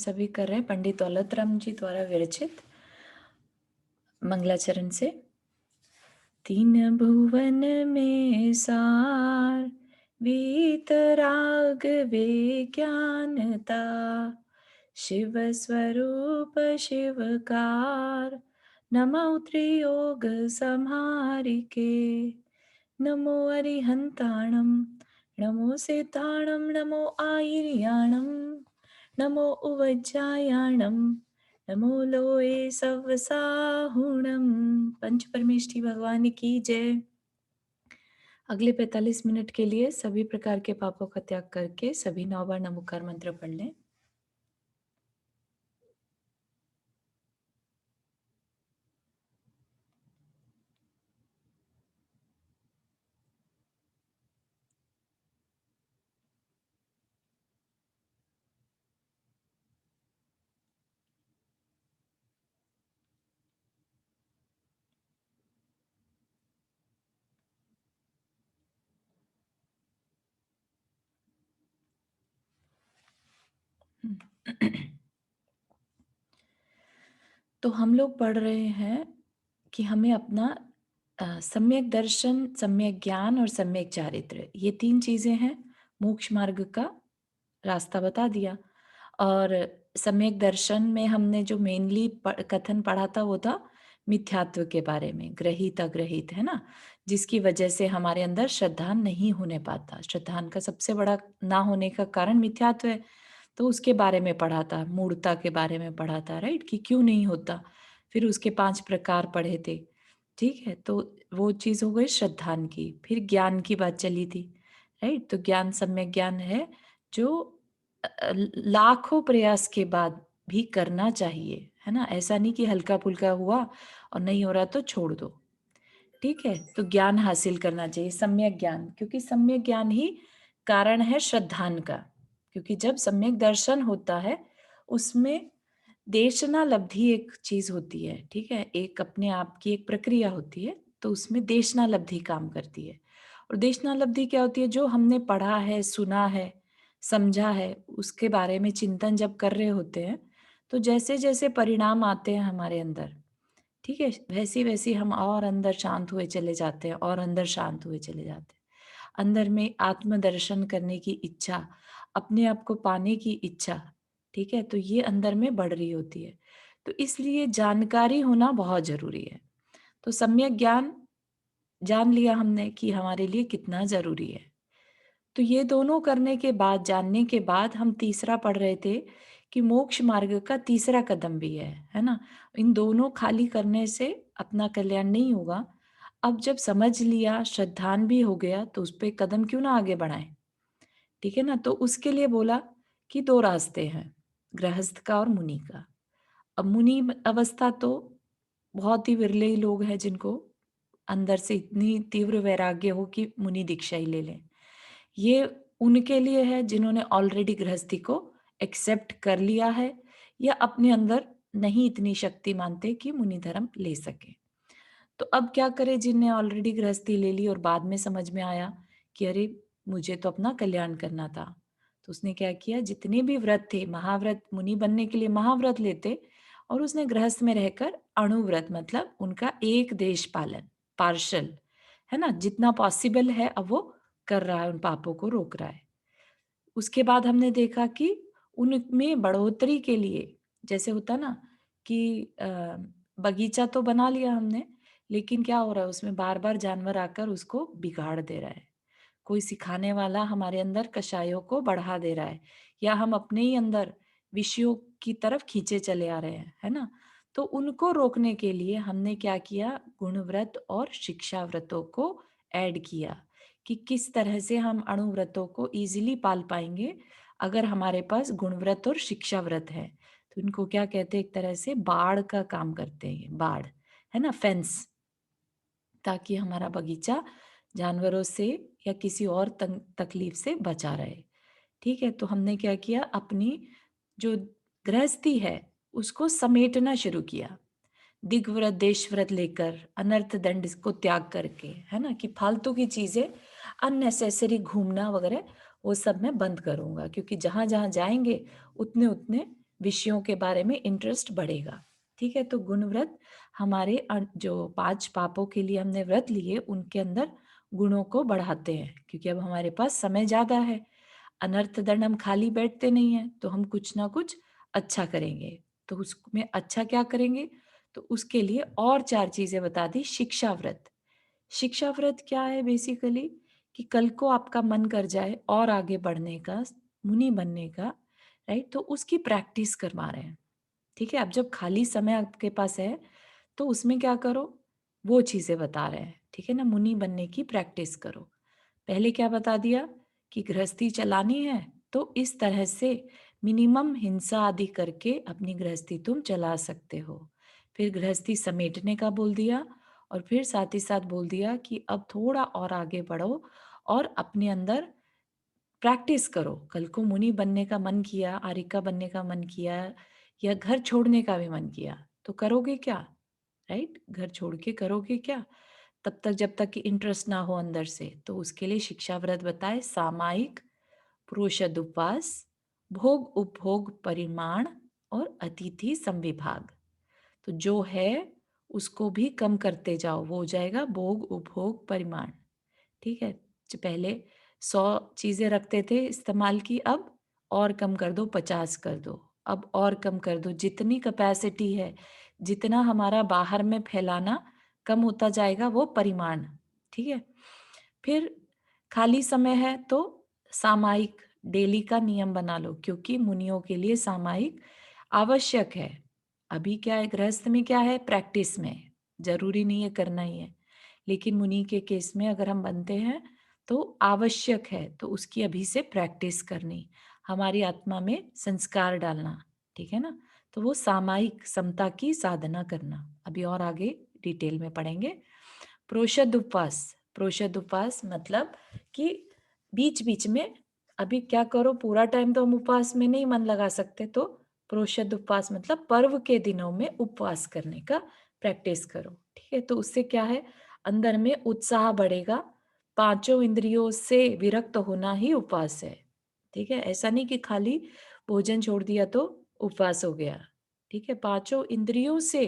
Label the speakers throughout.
Speaker 1: सभी कर रहे हैं पंडित दौलतराम जी द्वारा विरचित मंगलाचरण से। तीन भुवन में सार वीतराग विज्ञानता, शिव स्वरूप शिवकार, नमो त्रियोग संहारिके, नमो अरिहंताणं, नमो सिद्धाणं, नमो आयर्याणं, नमो उवज्जायाणं, नमो लोए सवसाहुणम। पंच परमेष्ठी भगवान की जय। अगले 45 मिनट के लिए सभी प्रकार के पापों का त्याग करके सभी 9 बार नमोकार मंत्र पढ़ लें। तो हम लोग पढ़ रहे हैं कि हमें अपना सम्यक दर्शन, सम्यक ज्ञान और सम्यक चारित्र, ये 3 चीज़ें हैं। मोक्ष मार्ग का रास्ता बता दिया। और सम्यक दर्शन में हमने जो मेनली कथन पढ़ा था वो था मिथ्यात्व के बारे में, ग्रहित अग्रहित, है ना? जिसकी वजह से हमारे अंदर श्रद्धा नहीं होने पाता। श्रद्धा का सबसे बड़ा ना होने का कारण मिथ्यात्व है। तो उसके बारे में पढ़ा था, मूढ़ता के बारे में पढ़ा था, राइट? कि क्यों नहीं होता। फिर उसके 5 प्रकार पढ़े थे, ठीक है? तो वो चीज़ हो गई श्रद्धान की। फिर ज्ञान की बात चली थी, राइट? तो ज्ञान सम्यक ज्ञान है जो लाखों प्रयास के बाद भी करना चाहिए, है ना? ऐसा नहीं कि हल्का-फुल्का हुआ और नहीं हो रहा तो छोड़ दो, ठीक है? तो ज्ञान हासिल करना चाहिए, सम्यक ज्ञान, क्योंकि सम्यक ज्ञान ही कारण है श्रद्धान का। क्योंकि जब सम्यक दर्शन होता है, उसमें देशनालब्धि एक चीज़ होती है, ठीक है? एक अपने आप की एक प्रक्रिया होती है, तो उसमें देशनालब्धि काम करती है। और देशनालब्धि क्या होती है? जो हमने पढ़ा है, सुना है, समझा है, उसके बारे में चिंतन जब कर रहे होते हैं, तो जैसे-जैसे परिणाम आते हैं हमारे अंदर, ठीक है? वैसे-वैसे हम और अंदर शांत हुए चले जाते हैं और अंदर शांत हुए चले जाते हैं। अंदर में आत्मदर्शन करने की इच्छा, अपने आप को पाने की इच्छा, ठीक है? तो ये अंदर में बढ़ रही होती है। तो इसलिए जानकारी होना बहुत ज़रूरी है। तो सम्यक ज्ञान जान लिया हमने कि हमारे लिए कितना ज़रूरी है। तो ये दोनों करने के बाद, जानने के बाद हम तीसरा पढ़ रहे थे कि मोक्ष मार्ग का तीसरा कदम भी है ना? इन दोनों खाली करने से अपना कल्याण नहीं होगा। अब जब समझ लिया, श्रद्धान भी हो गया, तो उस पे कदम क्यों ना आगे बढ़ाएँ, ठीक है ना? तो उसके लिए बोला कि 2 रास्ते हैं, गृहस्थ का और मुनि का। अब मुनि अवस्था तो बहुत ही विरले ही लोग हैं जिनको अंदर से इतनी तीव्र वैराग्य हो कि मुनि दीक्षा ही ले लें। ये उनके लिए है जिन्होंने ऑलरेडी गृहस्थी को एक्सेप्ट कर लिया है या अपने अंदर नहीं इतनी शक्ति मानते कि मुनि धर्म ले सके। तो अब क्या करें जिनने ऑलरेडी गृहस्थी ले ली और बाद में समझ में आया कि अरे मुझे तो अपना कल्याण करना था। तो उसने क्या किया, जितने भी व्रत थे, महाव्रत, मुनि बनने के लिए महाव्रत लेते और उसने गृहस्थ में रहकर अणुव्रत, मतलब उनका एक देश पालन, पार्शल, है ना? जितना पॉसिबल है अब वो कर रहा है, उन पापों को रोक रहा है। उसके बाद हमने देखा कि उनमें बढ़ोतरी के लिए, जैसे होता ना कि बगीचा तो बना लिया हमने, लेकिन क्या हो रहा है उसमें बार-बार जानवर आकर उसको बिगाड़ दे रहा है। कोई सिखाने वाला हमारे अंदर कषायों को बढ़ा दे रहा है या हम अपने ही अंदर विषयों की तरफ खींचे चले आ रहे हैं, है ना? तो उनको रोकने के लिए हमने क्या किया, गुणव्रत और शिक्षा व्रतों को ऐड किया कि किस तरह से हम अणुव्रतों को ईज़िली पाल पाएँगे अगर हमारे पास गुणव्रत और शिक्षा व्रत है। तो इनको क्या कहते हैं, एक तरह से बाड़ का काम करते हैं ये, बाड़, है ना? फेंस, ताकि हमारा बगीचा जानवरों से या किसी और तकलीफ से बचा रहे। ठीक है? तो हमने क्या किया, अपनी जो गृहस्थी है उसको समेटना शुरू किया। दिग्व्रत, देशव्रत लेकर, अनर्थ दंड को त्याग करके, है ना? कि फालतू की चीज़ें, अननेसेसरी घूमना वगैरह वो सब मैं बंद करूँगा, क्योंकि जहाँ-जहाँ जाएँगे उतने-उतने विषयों के बारे में इंटरेस्ट बढ़ेगा। ठीक है? तो गुण व्रत हमारे जो 5 पापों के लिए हमने व्रत लिए, उनके अंदर गुणों को बढ़ाते हैं, क्योंकि अब हमारे पास समय ज़्यादा है। अनर्थ दंड हम खाली बैठते नहीं हैं, तो हम कुछ ना कुछ अच्छा करेंगे। तो उसमें अच्छा क्या करेंगे? तो उसके लिए और 4 चीज़ें बता दी। शिक्षा व्रत। शिक्षा व्रत क्या है बेसिकली? कि कल को आपका मन कर जाए और आगे बढ़ने का, मुनि बनने का, राइट? तो उसकी प्रैक्टिस करवा रहे हैं। ठीक है? अब जब खाली समय आपके पास है, तो उसमें क्या करो? वो चीज़ें बता रहे हैं। ठीक है ना? मुनि बनने की प्रैक्टिस करो। पहले क्या बता दिया? कि गृहस्थी चलानी है, तो इस तरह से मिनिमम हिंसा आदि करके अपनी गृहस्थी तुम चला सकते हो। फिर गृहस्थी समेटने का बोल दिया, और फिर साथ ही साथ बोल दिया कि अब थोड़ा और आगे बढ़ो और अपने अंदर प्रैक्टिस करो। कल को मुनि बनने का मन किया, आरिका बनने का मन किया, या घर छोड़ने का भी मन किया, तो करोगे क्या? राइट? घर छोड़ के करोगे क्या? तब तक जब तक कि इंटरेस्ट ना हो अंदर से। तो उसके लिए शिक्षा व्रत बताए, सामायिक, पुरुषद उपवास, भोग उपभोग परिमाण और अतिथि संविभाग। तो जो है उसको भी कम करते जाओ, वो हो जाएगा भोग उपभोग परिमाण। ठीक है? जो पहले 100 चीज़ें रखते थे इस्तेमाल की, अब और कम कर दो, 50 कर दो। अब और कम कर दो, जितनी कैपेसिटी है, जितना हमारा बाहर में फैलाना कम होता जाएगा, वो परिमाण। ठीक है? फिर खाली समय है तो सामायिक, डेली का नियम बना लो, क्योंकि मुनियों के लिए सामायिक आवश्यक है। अभी क्या है, गृहस्थ में क्या है, प्रैक्टिस में, ज़रूरी नहीं है करना ही है। लेकिन मुनि के केस में अगर हम बनते हैं तो आवश्यक है, तो उसकी अभी से प्रैक्टिस करनी, हमारी आत्मा में संस्कार डालना। ठीक है ना? तो वो सामायिक समता की साधना करना, अभी और आगे डिटेल में पढ़ेंगे। प्रोषद उपवास। प्रोषद उपवास मतलब कि बीच-बीच में, अभी क्या करो, पूरा टाइम तो हम उपवास में नहीं मन लगा सकते, तो प्रोषद उपवास मतलब पर्व के दिनों में उपवास करने का प्रैक्टिस करो। ठीक है? तो उससे क्या है, अंदर में उत्साह बढ़ेगा। पाँचों इंद्रियों से विरक्त होना ही उपवास है। ठीक है? ऐसा नहीं कि खाली भोजन छोड़ दिया तो उपवास हो गया। ठीक है? पाँचों इंद्रियों से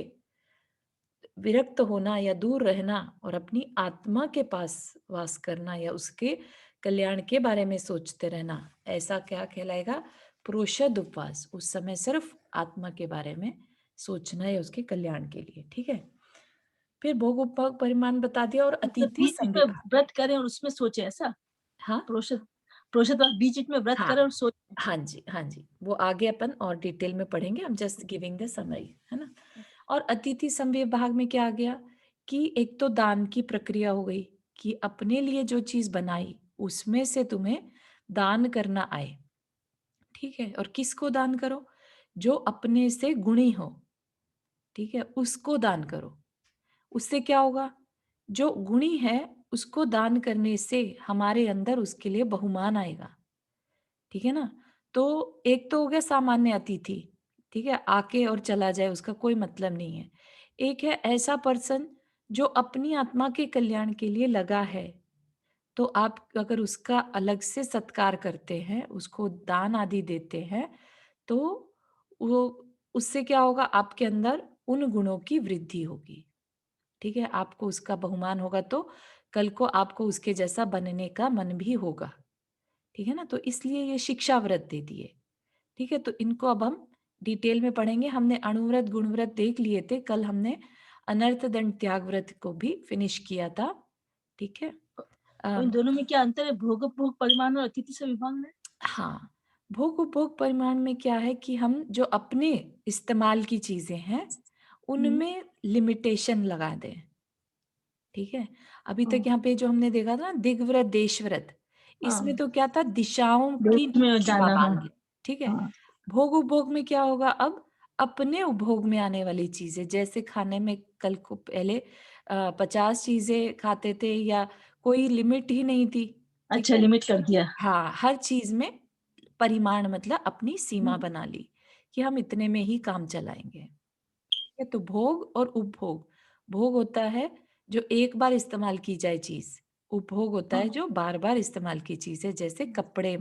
Speaker 1: विरक्त होना या दूर रहना और अपनी आत्मा के पास वास करना या उसके कल्याण के बारे में सोचते रहना, ऐसा क्या कहलाएगा, प्रोषद उपवास। उस समय सिर्फ आत्मा के बारे में सोचना या उसके कल्याण के लिए। ठीक है? फिर भोग उपभोग परिमाण बता दिया और
Speaker 2: मतलब
Speaker 1: अतिथि
Speaker 2: बीच-बीच में
Speaker 1: संविभाग।
Speaker 2: व्रत करें और उसमें सोचें, ऐसा?
Speaker 1: हाँ,
Speaker 2: प्रोषद प्रोषद वाला बीच-बीच में व्रत
Speaker 1: हाँ,
Speaker 2: करें और सोचें।
Speaker 1: हाँ जी, हाँ जी, वो आगे अपन और डिटेल में पढ़ेंगे, I am just giving the summary, है ना? और अतिथि संविभाग में क्या आ गया, कि एक तो दान की प्रक्रिया हो गई, कि अपने लिए जो चीज़ बनाई उसमें से तुम्हें दान करना आए। ठीक है? और किसको दान करो? जो अपने से गुणी हो। ठीक है? उसको दान करो। उससे क्या होगा? जो गुणी है उसको दान करने से हमारे अंदर उसके लिए बहुमान आएगा। ठीक है ना? तो एक तो हो गया सामान्य अतिथि, ठीक है? आके और चला जाए, उसका कोई मतलब नहीं है। एक है ऐसा पर्सन जो अपनी आत्मा के कल्याण के लिए लगा है, तो आप अगर उसका अलग से सत्कार करते हैं, उसको दान आदि देते हैं, तो वो, उससे क्या होगा, आपके अंदर उन गुणों की वृद्धि होगी। ठीक है? आपको उसका बहुमान होगा, तो कल को आपको उसके जैसा बनने का मन भी होगा। ठीक है ना? तो इसलिए ये शिक्षा व्रत दे दिए। ठीक है? तो इनको अब हम डिटेल में पढ़ेंगे। हमने अणुव्रत, गुणव्रत देख लिए थे। कल हमने अनर्थ दंड त्याग व्रत को भी फिनिश किया था। ठीक है?
Speaker 2: और इन
Speaker 1: अम,
Speaker 2: दोनों में क्या अंतर है? भोग परिमाण और अतिथि से विभाग में?
Speaker 1: हाँ, भोग उपभोग परिमाण में क्या है कि हम जो अपने इस्तेमाल की चीज़ें हैं,
Speaker 2: हुँ।
Speaker 1: उनमें लिमिटेशन लगा दें। ठीक है? अभी तक
Speaker 2: हाँ,
Speaker 1: यहाँ पे जो हमने देखा था ना, दिग्व्रत, देशव्रत, इसमें
Speaker 2: हाँ।
Speaker 1: तो क्या था, दिशाओं की
Speaker 2: देश में जाना, हाँ,
Speaker 1: पाबंद। ठीक है?
Speaker 2: हाँ।
Speaker 1: भोग उपभोग में क्या होगा अब, अपने उपभोग में आने वाली चीज़ें, जैसे खाने में कल को पहले 50 चीज़ें खाते थे या कोई लिमिट ही नहीं थी। ठीक
Speaker 2: अच्छा,
Speaker 1: है?
Speaker 2: लिमिट कर दिया।
Speaker 1: हाँ, हर चीज़ में परिमाण मतलब अपनी सीमा
Speaker 2: हुँ।
Speaker 1: बना ली, कि हम इतने में ही काम चलाएँगे। है, तो भोग और उपभोग। भोग होता है जो एक बार इस्तेमाल की जाए चीज़, उपभोग होता है
Speaker 2: हाँ।
Speaker 1: जो बार-बार इस्तेमाल की चीज़ है, जैसे कपड़े,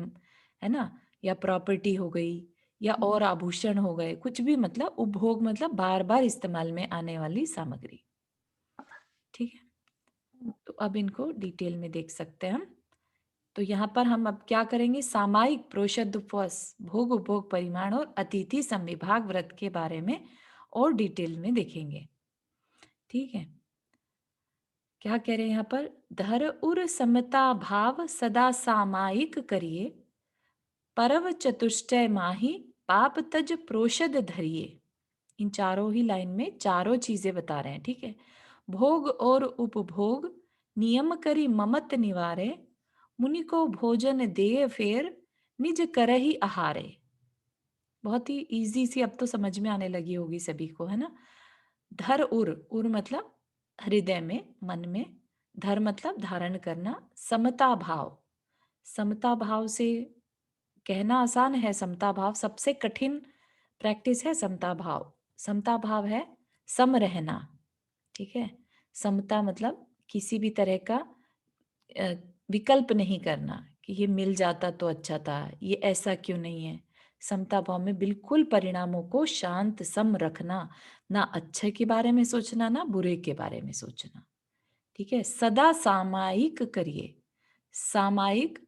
Speaker 1: है ना? या प्रॉपर्टी हो गई, या और आभूषण हो गए, कुछ भी, मतलब उपभोग मतलब बार-बार इस्तेमाल में आने वाली सामग्री। ठीक है? तो अब इनको डिटेल में देख सकते हैं हम। तो यहाँ पर हम अब क्या करेंगे, सामायिक प्रोषद उपवास, भोग उपभोग परिमाण और अतिथि समविभाग व्रत के बारे में और डिटेल में देखेंगे। ठीक है? क्या कह रहे हैं यहाँ पर, धर उर समता भाव सदा सामायिक करिए, परव चतुष्टय माही पाप तज प्रोषद धरिए। इन चारों ही लाइन में चारों चीजें बता रहे हैं। ठीक है? भोग और उपभोग नियम करी ममत निवारे, मुनि को भोजन दे फेर निज करहि आहारे। बहुत ही इजी सी अब तो समझ में आने लगी होगी सभी को, है ना? धर उर, उर मतलब हृदय में, मन में। धर मतलब धारण करना। समता भाव, समता भाव से कहना आसान है, समता भाव सबसे कठिन प्रैक्टिस है। समता भाव, समता भाव है सम रहना। ठीक है? समता मतलब किसी भी तरह का अ, विकल्प नहीं करना कि ये मिल जाता तो अच्छा था, ये ऐसा क्यों नहीं है। समता भाव में बिल्कुल परिणामों को शांत सम रखना, ना अच्छे के बारे में सोचना ना बुरे के बारे में सोचना। ठीक है? सदा सामायिक करिए, सामायिक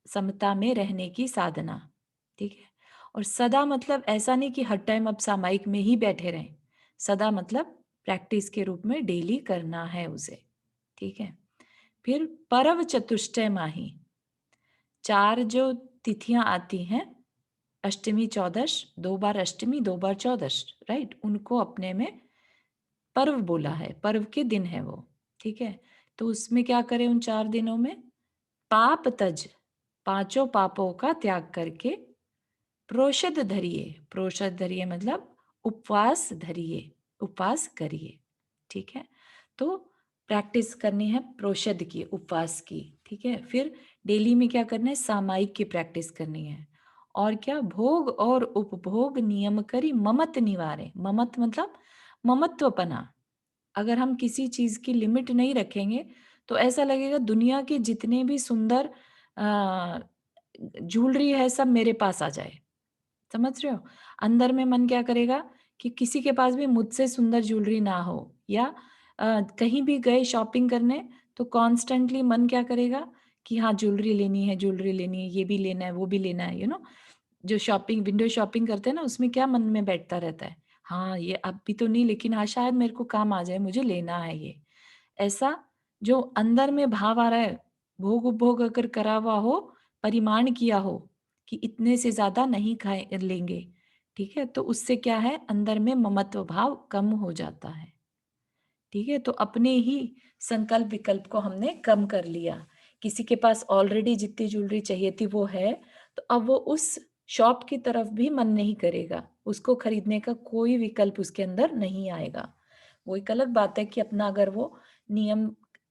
Speaker 1: समता में रहने की साधना। ठीक है? और सदा मतलब ऐसा नहीं कि हर टाइम अब सामायिक में ही बैठे रहें। सदा मतलब प्रैक्टिस के रूप में डेली करना है उसे। ठीक है? फिर परव चतुष्टय माही, चार जो तिथियां आती हैं, अष्टमी चौदश, 2 बार अष्टमी 2 बार चौदश, राइट, उनको अपने में पर्व बोला है, पर्व के दिन है वो। ठीक है? तो उसमें क्या करें उन 4 दिनों में, पाप तज, पांचों पापों का त्याग करके, प्रोषद धरिए, प्रोषद धरिए मतलब उपवास धरिए, उपवास करिए। ठीक है? तो प्रैक्टिस करनी है प्रोषद की, उपवास की। ठीक है? फिर डेली में क्या करना है, सामायिक की प्रैक्टिस करनी है। और क्या, भोग और उपभोग नियम करी ममत निवारे। ममत मतलब ममत्वपना। अगर हम किसी चीज की लिमिट नहीं रखेंगे तो ऐसा लगेगा दुनिया के जितने भी सुंदर ज्वेलरी है सब मेरे पास आ जाए। समझ रहे हो? अंदर में मन क्या करेगा कि किसी के पास भी मुझसे सुंदर ज्वेलरी ना हो। या कहीं भी गए शॉपिंग करने तो कॉन्स्टेंटली मन क्या करेगा कि हाँ ज्वेलरी लेनी है, ज्वेलरी लेनी है, ये भी लेना है, वो भी लेना है, जो शॉपिंग, विंडो शॉपिंग करते हैं ना, उसमें क्या मन में बैठता रहता है, हाँ ये अभी तो नहीं लेकिन हाँ शायद मेरे को काम आ जाए, मुझे लेना है ये। ऐसा जो अंदर में भाव आ रहा है, भोग उपभोग अगर करा हुआ हो, परिमाण किया हो कि इतने से ज्यादा नहीं खाए लेंगे। ठीक है? तो उससे क्या है, अंदर में ममत्व भाव कम हो जाता है। ठीक है? तो अपने ही संकल्प विकल्प को हमने कम कर लिया। किसी के पास ऑलरेडी जितनी ज्वेलरी चाहिए थी वो है, तो अब वो उस शॉप की तरफ भी मन नहीं करेगा। उसको खरीदने का कोई विकल्प उसके अंदर नहीं आएगा। वो एक अलग बात है कि अपना अगर वो नियम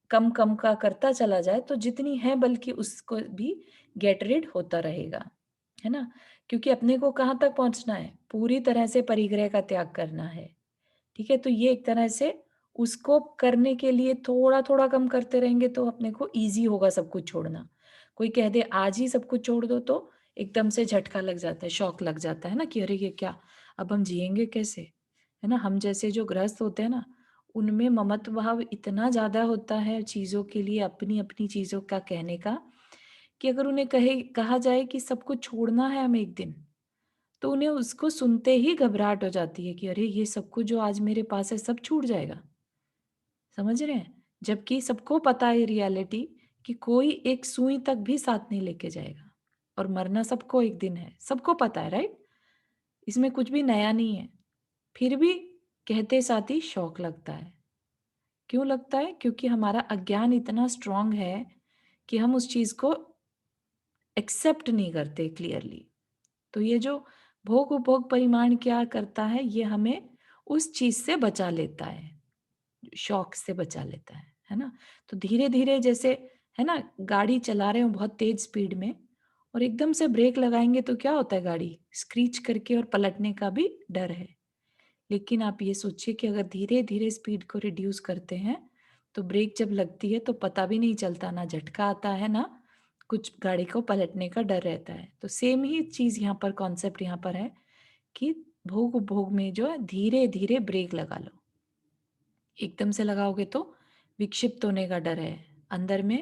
Speaker 1: कम-कम का करता चला जाए तो जितनी है बल्कि उसको भी गेट रिड होता रहेगा। है ना? क्योंकि अपने को कहाँ तक पहुँचना है? पूरी तरह से परिग्रह का त्याग करना है। ठीक है? तो ये एक तरह से उसको करने के लिए थोड़ा-थोड़ा कम करते रहेंगे तो अपने को ईज़ी होगा सब कुछ छोड़ना। कोई कह दे आज ही सब कुछ छोड़ दो तो एकदम से झटका लग जाता है, शॉक लग जाता है ना कि अरे ये क्या? अब हम जिएँगे कैसे? है ना? हम जैसे जो गृहस्थ होते हैं ना, उनमें ममत्व भाव इतना ज़्यादा होता है चीज़ों के लिए, अपनी-अपनी चीज़ों का कहने का, कि अगर उन्हें कहा जाए कि सब कुछ छोड़ना है हमें एक दिन, तो उन्हें उसको सुनते ही घबराहट हो जाती है कि अरे ये सब कुछ जो आज मेरे पास है सब छूट जाएगा। समझ रहे हैं? जबकि सबको पता है रियलिटी कि कोई एक सुई तक भी साथ नहीं लेके जाएगा और मरना सबको एक दिन है। सबको पता है, राइट? इसमें कुछ भी नया नहीं है। फिर भी कहते साथ ही शौक लगता है। क्यों लगता है? क्योंकि हमारा अज्ञान इतना स्ट्रांग है कि हम उस चीज़ को एक्सेप्ट नहीं करते क्लियरली। तो ये जो भोग उपभोग परिमाण क्या करता है, ये हमें उस चीज़ से बचा लेता है, शौक से बचा लेता है ना? तो धीरे-धीरे जैसे, है ना, गाड़ी चला रहे हो बहुत तेज़ स्पीड में और एकदम से ब्रेक लगाएँगे तो क्या होता है, गाड़ी स्क्रीच करके और पलटने का भी डर है। लेकिन आप ये सोचिए कि अगर धीरे-धीरे स्पीड को रिड्यूस करते हैं, तो ब्रेक जब लगती है तो पता भी नहीं चलता, ना झटका आता है, ना कुछ गाड़ी को पलटने का डर रहता है। तो सेम ही चीज़ यहाँ पर, कॉन्सेप्ट यहाँ पर है कि भोग उपभोग में जो है धीरे-धीरे ब्रेक लगा लो। एकदम से लगाओगे तो विक्षिप्त होने का डर है। अंदर में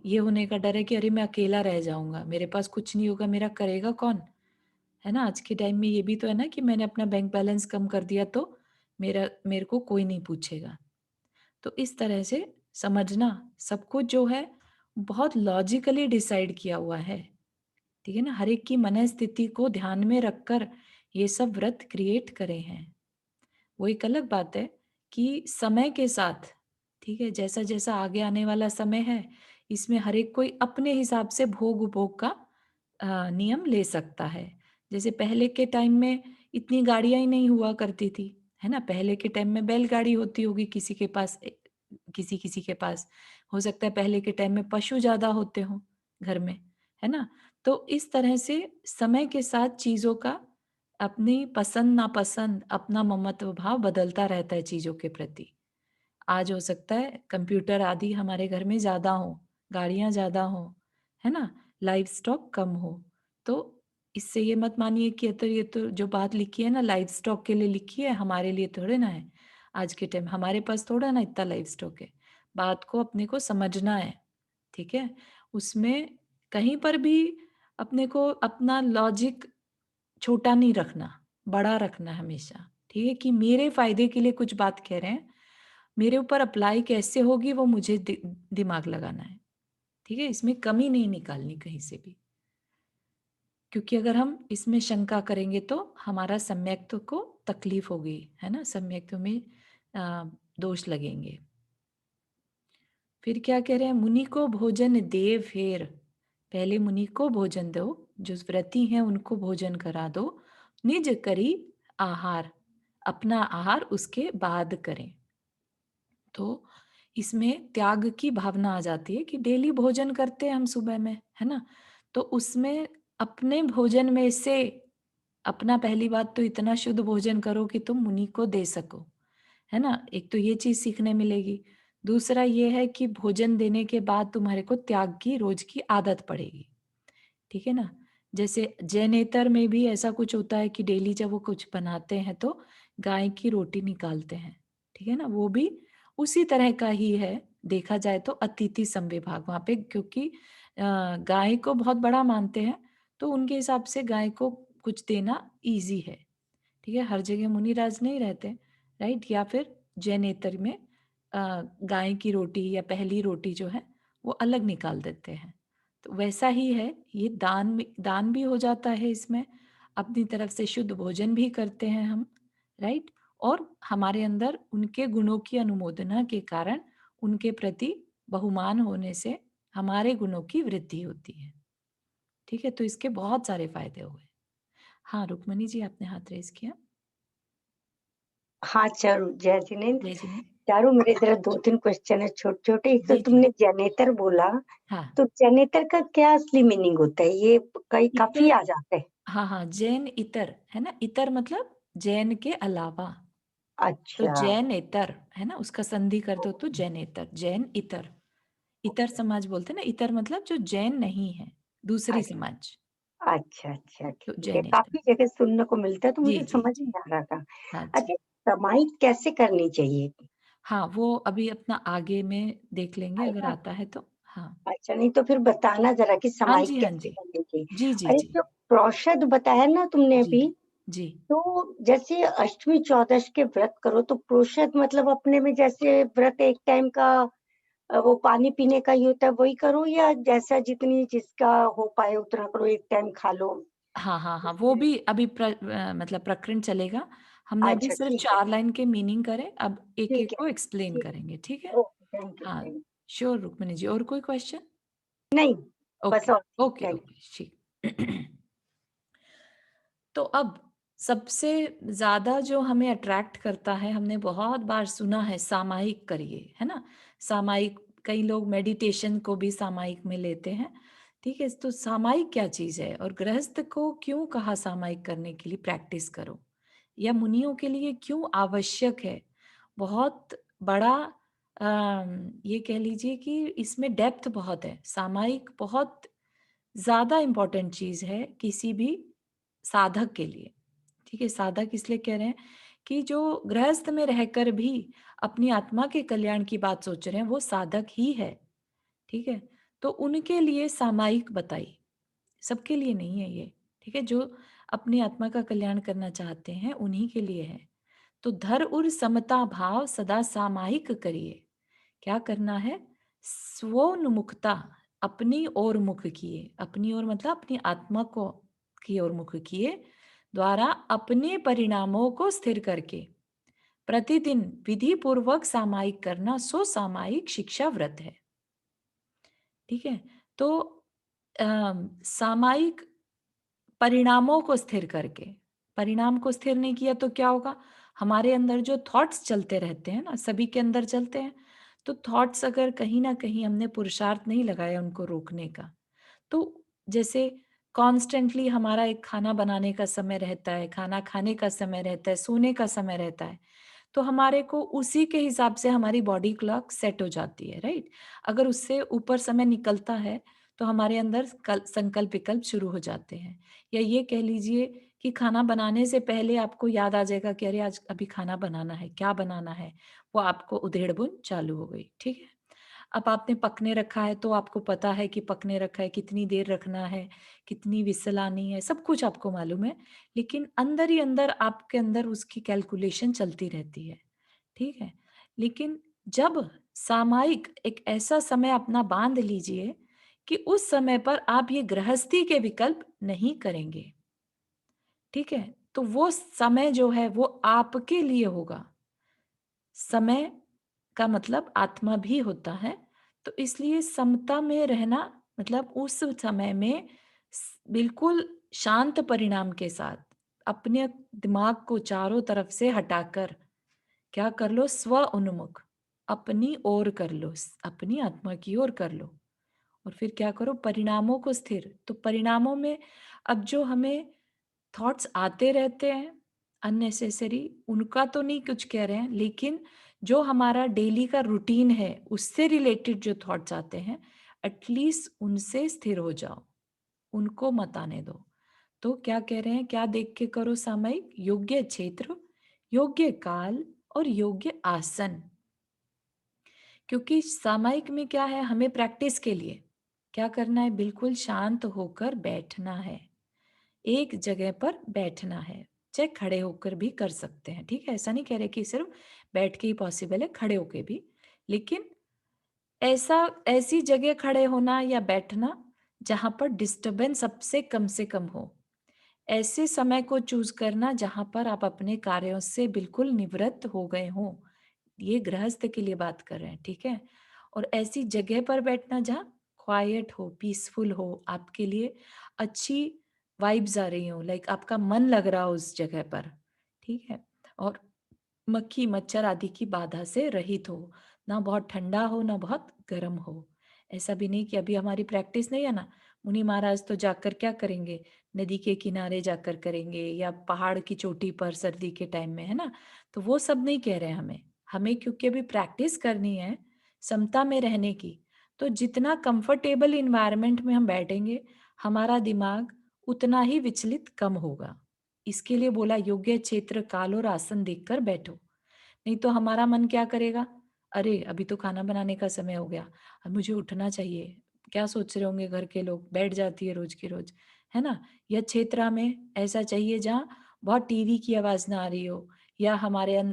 Speaker 1: ये होने का डर है कि अरे मैं अकेला रह जाऊँगा, मेरे पास कुछ नहीं होगा, मेरा करेगा कौन? है ना? आज के टाइम में ये भी तो है ना कि मैंने अपना बैंक बैलेंस कम कर दिया तो मेरे को कोई नहीं पूछेगा। तो इस तरह से समझना सब कुछ जो है बहुत लॉजिकली डिसाइड किया हुआ है। ठीक है ना? हर एक की मनःस्थिति को ध्यान में रखकर ये सब व्रत क्रिएट करे हैं। वो एक अलग बात है कि समय के साथ, ठीक है, जैसा-जैसा आगे आने वाला समय है, इसमें हर एक कोई अपने हिसाब से भोग-उपभोग का नियम ले सकता है। जैसे पहले के टाइम में इतनी गाड़ियाँ ही नहीं हुआ करती थी, है ना? पहले के टाइम में बैलगाड़ी होती होगी किसी के पास किसी-किसी के पास। हो सकता है पहले के टाइम में पशु ज़्यादा होते हों घर में, है ना? तो इस तरह से समय के साथ चीज़ों का अपनी पसंद-नापसंद, अपना ममत्व भाव बदलता रहता है चीज़ों के प्रति। आज हो सकता है कंप्यूटर आदि हमारे घर में ज़्यादा हों, गाड़ियाँ ज़्यादा हों, है ना? लाइवस्टॉक कम हो। तो इससे ये मत मानिए कि ये तो जो बात लिखी है ना लाइवस्टॉक के लिए लिखी है, हमारे लिए थोड़े ना है। आज के टाइम हमारे पास थोड़ा ना इतना लाइवस्टॉक है। बात को अपने को समझना है, ठीक है? उसमें कहीं पर भी अपने को अपना लॉजिक छोटा नहीं रखना, बड़ा रखना हमेशा, ठीक है? कि मेरे फ़ायदे के लिए कुछ बात कह रहे हैं, मेरे ऊपर अप्लाई कैसे होगी वो मुझे दिमाग लगाना है, ठीक है? इसमें कमी नहीं निकालनी कहीं से भी। क्योंकि अगर हम इसमें शंका करेंगे तो हमारा सम्यक्त्व को तकलीफ होगी, है ना? सम्यक्त्व में अ, दोष लगेंगे। फिर क्या कह रहे हैं? मुनि को भोजन दे फेर, पहले मुनि को भोजन दो, जो व्रती हैं उनको भोजन करा दो, निज करी आहार, अपना आहार उसके बाद करें। तो इसमें त्याग की भावना आ जाती है कि डेली भोजन करते हैं हम सुबह में, है ना? तो उसमें अपने भोजन में से अपना पहली बात तो इतना शुद्ध भोजन करो कि तुम मुनि को दे सको, है ना? एक तो ये चीज़ सीखने मिलेगी। दूसरा ये है कि भोजन देने के बाद तुम्हारे को त्याग की रोज़ की आदत पड़ेगी, ठीक है ना? जैसे जैनेतर में भी ऐसा कुछ होता है कि डेली जब वो कुछ बनाते हैं तो गाय की रोटी निकालते हैं, ठीक है ना? वो भी उसी तरह का ही है, देखा जाए तो अतिथि समविभाग वहाँ पे क्योंकि गाय को बहुत बड़ा मानते हैं, तो उनके हिसाब से गाय को कुछ देना ईज़ी है। ठीक है? हर जगह मुनिराज नहीं रहते, राइट? या फिर जैनेतर में गाय की रोटी या पहली रोटी जो है, वो अलग निकाल देते हैं। तो वैसा ही है, ये दान भी हो जाता है इसमें, अपनी तरफ से शुद्ध भोजन भी करते हैं हम, राइट? और हमारे अंदर उनके गुणों की अनुमोदना के कारण उनके प्रति बहुमान होने से हमारे गुणों की वृद्धि होती है। ठीक है? तो इसके बहुत सारे फ़ायदे हुए। हाँ, रुक्मणी जी आपने हाथ रेज़ किया।
Speaker 3: हाँ, ज़रूर, जय जिनेंद्र।
Speaker 1: जय जिनेंद्र।
Speaker 3: चारों मेरे इधर 2-3 क्वेश्चन है छोटे-छोटे। एक तो
Speaker 1: जी, जी।
Speaker 3: तुमने जनरेटर बोला,
Speaker 1: हाँ,
Speaker 3: तो जनरेटर का क्या असली मीनिंग होता है? ये कई काफ़ी
Speaker 1: इतर
Speaker 3: आ जाता है।
Speaker 1: हाँ, हाँ, जैन इतर, है ना? इतर मतलब जैन के अलावा, तो
Speaker 3: अच्छा,
Speaker 1: जैनेतर, है ना? उसका संधि कर दो तो जैनेतर, जैन इतर। इतर समाज बोलते हैं ना, इतर मतलब जो जैन नहीं है, दूसरी
Speaker 3: अच्छा,
Speaker 1: समाज,
Speaker 3: अच्छा,
Speaker 1: तो
Speaker 3: ठीक है।
Speaker 1: जैनेतर।
Speaker 3: काफ़ी जगह सुनने को मिलता है, तो
Speaker 1: जी,
Speaker 3: मुझे
Speaker 1: जी,
Speaker 3: समझ
Speaker 1: जी।
Speaker 3: नहीं आ रहा था।
Speaker 1: हाँ जी।
Speaker 3: अच्छा, समाई कैसे करनी चाहिए?
Speaker 1: हाँ, वो अभी अपना आगे में देख लेंगे अगर
Speaker 3: आएगा?
Speaker 1: आता है तो। हाँ।
Speaker 3: अच्छा, नहीं तो फिर बताना ज़रा कि
Speaker 1: हाँ
Speaker 3: समाई
Speaker 1: जी, हाँ
Speaker 3: कैसे
Speaker 1: जी।
Speaker 3: करनी चाहिए?
Speaker 1: जी, जी,
Speaker 3: और एक
Speaker 1: जी।
Speaker 3: जो प्रोषद बताया ना तुमने
Speaker 1: जी,
Speaker 3: अभी,
Speaker 1: जी।
Speaker 3: तो जैसे अष्टमी चौदश के व्रत करो तो प्रोषद मतलब अपने में जैसे व्रत एक टाइम का वो पानी पीने का ही होता है वही करो या जैसा जितनी जिसका हो पाए उतना करो, एक टाइम खा लो?
Speaker 1: हाँ, हाँ, हाँ, वो भी अभी मतलब प्रकरण चलेगा। हमने अभी
Speaker 3: अच्छा
Speaker 1: सिर्फ़
Speaker 3: ठीक है,
Speaker 1: 4 लाइन के मीनिंग करे, अब
Speaker 3: ठीक
Speaker 1: एक-एक
Speaker 3: है,
Speaker 1: को एक्सप्लेन
Speaker 3: ठीक
Speaker 1: करेंगे, ठीक है?
Speaker 3: है। ओके, थैंक यू,
Speaker 1: हाँ,
Speaker 3: थैंक
Speaker 1: श्योर रुक्मिणी जी और कोई क्वेश्चन?
Speaker 3: नहीं, बस
Speaker 1: ओके,
Speaker 3: और
Speaker 1: ओके,
Speaker 3: थैंक
Speaker 1: ओके, ठीक। तो अब सबसे ज़्यादा जो हमें अट्रैक्ट करता है, हमने बहुत बार सुना है सामायिक करिए, है ना? सामायिक कई लोग मेडिटेशन को भी सामायिक में लेते हैं, ठीक है? तो सामायिक क्या चीज़ है और गृहस्थ को क्यों कहा सामायिक करने के लिए प्रैक्टिस करो? या मुनियों के लिए क्यों आवश्यक है? बहुत बड़ा ये कह लीजिए कि इसमें डेप्थ बहुत है, सामायिक बहुत ज़्यादा इम्पोर्टेंट चीज़ है किसी भी साधक के लिए, ठीक है, साधक इसलिए कह रहे हैं कि जो गृहस्थ में रहकर भी अपनी आत्मा के कल्याण की बात सोच रहे हैं वो साधक ही है। ठीक है, तो उनके लिए सामायिक बताई, सबके लिए नहीं है ये। ठीक है, जो अपनी आत्मा का कल्याण करना चाहते हैं उन्हीं के लिए है। तो धर उर समता भाव सदा सामायिक करिए। क्या करना है? स्वोन्मुखता, अपनी ओर मुख किए, अपनी ओर मतलब अपनी आत्मा को की ओर मुख किए, द्वारा अपने परिणामों को स्थिर करके प्रतिदिन विधि पूर्वक सामायिक करना सो सामायिक शिक्षा व्रत है। ठीक है, तो सामायिक परिणामों को स्थिर करके, परिणाम को स्थिर नहीं किया तो क्या होगा? हमारे अंदर जो थॉट्स चलते रहते हैं ना, सभी के अंदर चलते हैं, तो थॉट्स अगर कहीं ना कहीं हमने पुरुषार्थ नहीं लगाया उनको रोकने का, तो जैसे कॉन्स्टेंटली हमारा एक खाना बनाने का समय रहता है, खाना खाने का समय रहता है, सोने का समय रहता है, तो हमारे को उसी के हिसाब से हमारी बॉडी क्लॉक सेट हो जाती है, राइट? अगर उससे ऊपर समय निकलता है तो हमारे अंदर संकल्प विकल्प शुरू हो जाते हैं। या ये कह लीजिए कि खाना बनाने से पहले आपको याद आ जाएगा कि अरे आज अभी खाना बनाना है, क्या बनाना है, वो आपको उधेड़-बुन चालू हो गई। ठीक है, अब आपने पकने रखा है तो आपको पता है कि पकने रखा है, कितनी देर रखना है, कितनी विसल आनी है, सब कुछ आपको मालूम है। लेकिन अंदर ही अंदर आपके अंदर उसकी कैलकुलेशन चलती रहती है। ठीक है, लेकिन जब सामायिक एक ऐसा समय अपना बांध लीजिए कि उस समय पर आप ये गृहस्थी के विकल्प नहीं करेंगे। ठीक है, तो वो समय जो है वो आपके लिए होगा। समय का मतलब आत्मा भी होता है, तो इसलिए समता में रहना मतलब उस समय में बिल्कुल शांत परिणाम के साथ अपने दिमाग को चारों तरफ से हटाकर क्या कर लो? स्व उन्मुख, अपनी ओर कर लो, अपनी आत्मा की ओर कर लो। और फिर क्या करो? परिणामों को स्थिर। तो परिणामों में अब जो हमें थॉट्स आते रहते हैं अननेसेसरी, उनका तो नहीं कुछ कह रहे हैं, लेकिन जो हमारा डेली का रूटीन है उससे रिलेटेड जो थॉट्स आते हैं, एटलीस्ट उनसे स्थिर हो जाओ, उनको मत आने दो। तो क्या कह रहे हैं? क्या देख के करो सामयिक? योग्य क्षेत्र, योग्य काल और योग्य आसन। क्योंकि सामयिक में क्या है? हमें प्रैक्टिस के लिए क्या करना है? बिल्कुल शांत होकर बैठना है, एक जगह पर बैठना है, चाहे खड़े होकर भी कर सकते हैं। ठीक है, ऐसा नहीं कह रहे कि सिर्फ बैठ के ही पॉसिबल है, खड़े होके भी। लेकिन ऐसा ऐसी जगह खड़े होना या बैठना जहां पर डिस्टरबेंस सबसे कम से कम हो, ऐसे समय को चूज करना जहां पर आप अपने कार्यों से बिल्कुल निवृत्त हो गए हों। ये गृहस्थ के लिए बात कर रहे हैं, ठीक है? और ऐसी जगह पर बैठना जहाँ क्वाइट हो, पीसफुल हो, आपके लिए अच्छी वाइब्स आ रही हो, लाइक आपका मन लग रहा हो उस जगह पर, ठीक है? और मक्खी मच्छर आदि की बाधा से रहित हो, ना बहुत ठंडा हो ना बहुत गर्म हो। ऐसा भी नहीं कि अभी हमारी प्रैक्टिस नहीं है ना, मुनि महाराज तो जाकर क्या करेंगे? नदी के किनारे जाकर करेंगे या पहाड़ की चोटी पर सर्दी के टाइम में, है ना? तो वो सब नहीं कह रहे हैं हमें। हमें क्योंकि अभी प्रैक्टिस करनी है समता में रहने की, तो जितना कंफर्टेबल इन्वायरमेंट में हम बैठेंगे, हमारा दिमाग उतना ही विचलित कम होगा। इसके लिए बोला योग्य क्षेत्र, काल और आसन देखकर बैठो। नहीं तो हमारा मन क्या करेगा? अरे अभी तो खाना बनाने का समय हो गया, अब मुझे उठना चाहिए, क्या सोच रहे होंगे घर के लोग, बैठ जाती है रोज की रोज, है ना? या क्षेत्र में ऐसा चाहिए जहाँ बहुत टीवी की आवाज ना आ रही हो, या हमारे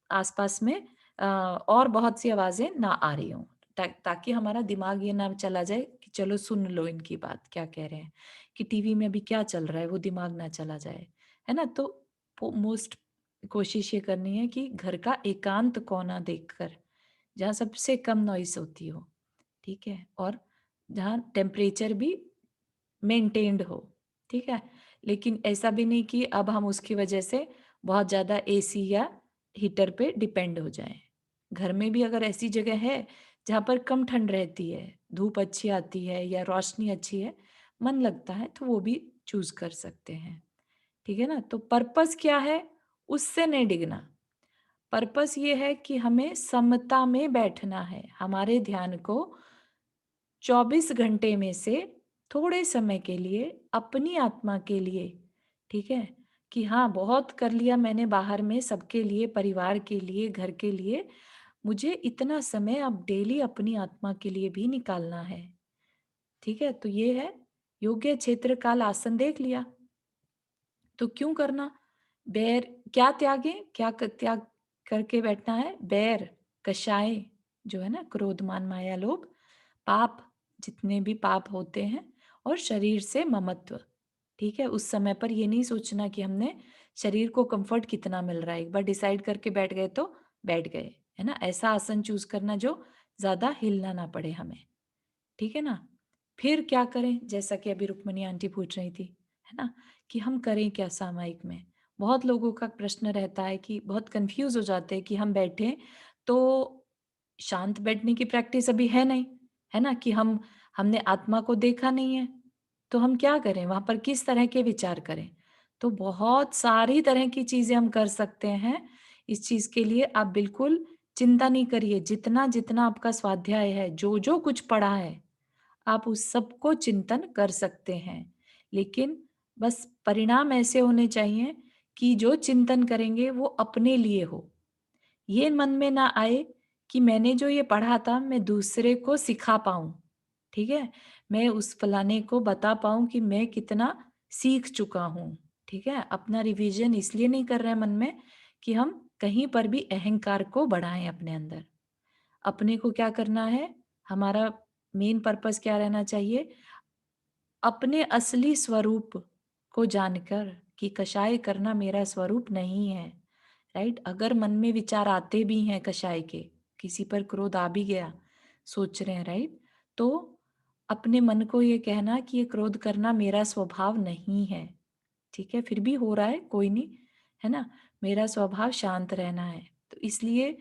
Speaker 1: आसपास में और बहुत सी आवाजें ना आ रही हो, ताकि हमारा दिमाग ये ना चला जाए कि चलो सुन लो इनकी बात क्या कह रहे हैं, कि टीवी में अभी क्या चल रहा है वो दिमाग ना चला जाए, है ना? तो मोस्ट कोशिश ये करनी है कि घर का एकांत कोना देखकर जहाँ सबसे कम नॉइस होती हो, ठीक है? और जहाँ टेम्परेचर भी मेंटेन्ड हो, ठीक है? लेकिन ऐसा भी नहीं कि अब हम उसकी वजह से बहुत ज़्यादा एसी या हीटर पे डिपेंड हो जाएँ। घर में भी अगर ऐसी जगह है जहाँ पर कम ठंड रहती है, धूप अच्छी आती है या रोशनी अच्छी है, मन लगता है, तो वो भी चूज़ कर सकते हैं। ठीक है ना? तो पर्पस क्या है? उससे नहीं डिगना। पर्पस ये है कि हमें समता में बैठना है। हमारे ध्यान को 24 घंटे में से थोड़े समय के लिए अपनी आत्मा के लिए, ठीक है? कि हाँ, बहुत कर लिया मैंने बाहर में सबके लिए, परिवार के लिए, घर के लिए, मुझे इतना समय अब डेली अपनी आत्मा के लिए भी निकालना है। ठीक है? तो ये है योग्य क्षेत्र काल आसन देख लिया। तो क्यों करना? बैर क्या त्यागें? त्याग करके बैठना है? बैर, कषाय जो है ना क्रोध, मान, माया, लोभ, पाप जितने भी पाप होते हैं और शरीर से ममत्व। ठीक है? उस समय पर ये नहीं सोचना कि हमने शरीर को कंफर्ट कितना मिल रहा है। एक बार डिसाइड करके बैठ गए तो बैठ गए, है ना? ऐसा आसन चूज़ करना जो ज़्यादा हिलना ना पड़े हमें। ठीक है ना? फिर क्या करें? जैसा कि अभी रुक्मिणी आंटी पूछ रही थी, है ना? कि हम करें क्या सामयिक में? बहुत लोगों का प्रश्न रहता है कि बहुत कन्फ्यूज़ हो जाते हैं कि हम बैठें तो शांत बैठने की प्रैक्टिस अभी है नहीं, है ना? कि हमने आत्मा को देखा नहीं है, तो हम क्या करें? वहाँ पर किस तरह के विचार करें? तो बहुत सारी तरह की चीज़ें हम कर सकते हैं। इस चीज़ के लिए आप बिल्कुल चिंता नहीं करिए। जितना-जितना आपका स्वाध्याय है, जो-जो कुछ पढ़ा है, आप उस सब को चिंतन कर सकते हैं। लेकिन बस परिणाम ऐसे होने चाहिए कि जो चिंतन करेंगे वो अपने लिए हो। ये मन में ना आए कि मैंने जो ये पढ़ा था मैं दूसरे को सिखा पाऊँ, ठीक है? मैं उस फलाने को बता पाऊँ कि मैं कितना सीख चुका हूँ, ठीक है? अपना रिवीजन इसलिए नहीं कर रहे हैं मन में कि हम कहीं पर भी अहंकार को बढ़ाएँ अपने अंदर। अपने को क्या करना है? हमारा मेन पर्पस क्या रहना चाहिए? अपने असली स्वरूप को जानकर कि कषाय करना मेरा स्वरूप नहीं है, राइट? अगर मन में विचार आते भी हैं कषाय के, किसी पर क्रोध आ भी गया, सोच रहे हैं, राइट? तो अपने मन को ये कहना कि ये क्रोध करना मेरा स्वभाव नहीं है, ठीक है? फिर भी हो रहा है, कोई नहीं, है ना? मेरा स्वभाव शांत रहना है। तो इसलिए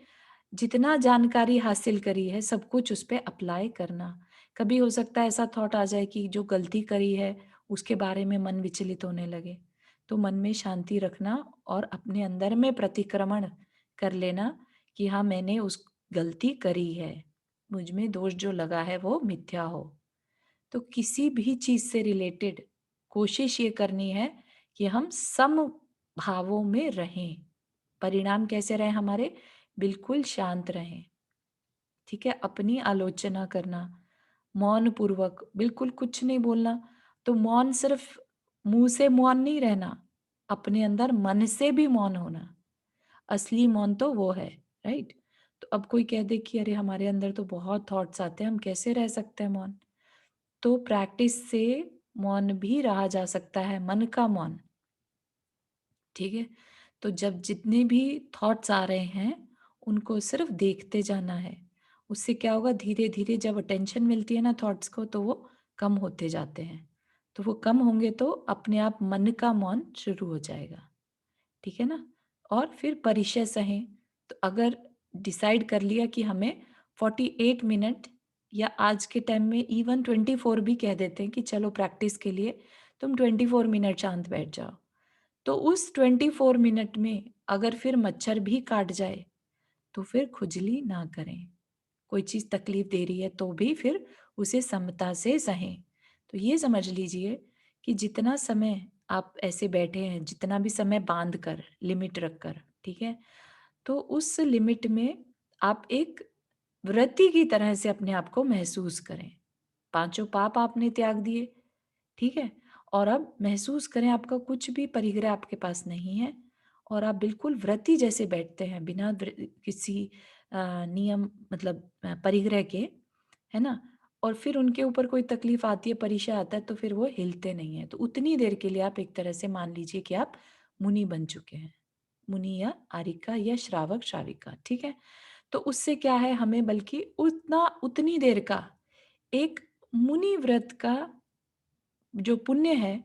Speaker 1: जितना जानकारी हासिल करी है, सब कुछ उस पे अप्लाई करना। कभी हो सकता है ऐसा थॉट आ जाए कि जो गलती करी है, उसके बारे में मन विचलित होने लगे। तो मन में शांति रखना और अपने अंदर में प्रतिक्रमण कर लेना कि हाँ, मैंने उस गलती करी है। मुझ में दोष जो लगा है वो मिथ्या हो। तो किसी भी चीज़ से रिलेटेड कोशिश ये करनी है कि हम सम भावों में रहें। परिणाम कैसे रहें हमारे? बिल्कुल शांत रहें। ठीक है? अपनी आलोचना करना, मौन पूर्वक बिल्कुल कुछ नहीं बोलना। तो मौन सिर्फ मुँह से मौन नहीं रहना, अपने अंदर मन से भी मौन होना। असली मौन तो वो है, राइट? तो अब कोई कह दे कि अरे हमारे अंदर तो बहुत थॉट्स आते हैं, हम कैसे रह सकते हैं मौन? तो प्रैक्टिस से मौन भी रहा जा सकता है, मन का मौन। ठीक है? तो जब जितने भी थॉट्स आ रहे हैं, उनको सिर्फ देखते जाना है। उससे क्या होगा, धीरे-धीरे जब अटेंशन मिलती है ना थॉट्स को, तो वो कम होते जाते हैं। तो वो कम होंगे तो अपने आप मन का मौन शुरू हो जाएगा। ठीक है ना? और फिर परिचय सहें। तो अगर डिसाइड कर लिया कि हमें 48 मिनट या आज के टाइम में इवन 24 भी कह देते हैं कि चलो प्रैक्टिस के लिए तुम 24 मिनट शांत बैठ जाओ। तो उस 24 मिनट में अगर फिर मच्छर भी काट जाए, तो फिर खुजली ना करें। कोई चीज़ तकलीफ दे रही है तो भी फिर उसे समता से सहें। तो ये समझ लीजिए कि जितना समय आप ऐसे बैठे हैं, जितना भी समय बाँध कर, लिमिट रखकर, ठीक है? तो उस लिमिट में आप एक व्रती की तरह से अपने आप को महसूस करें। पाँचों पाप आपने त्याग दिए, ठीक है? और अब महसूस करें आपका कुछ भी परिग्रह आपके पास नहीं है और आप बिल्कुल व्रती जैसे बैठते हैं बिना किसी नियम मतलब परिग्रह के, है ना? और फिर उनके ऊपर कोई तकलीफ आती है, परिचय आता है तो फिर वो हिलते नहीं हैं। तो उतनी देर के लिए आप एक तरह से मान लीजिए कि आप मुनि बन चुके हैं। मुनि या आरिका या श्रावक श्राविका, ठीक है? तो उससे क्या है, हमें बल्कि उतनी देर का एक मुनि व्रत का जो पुण्य है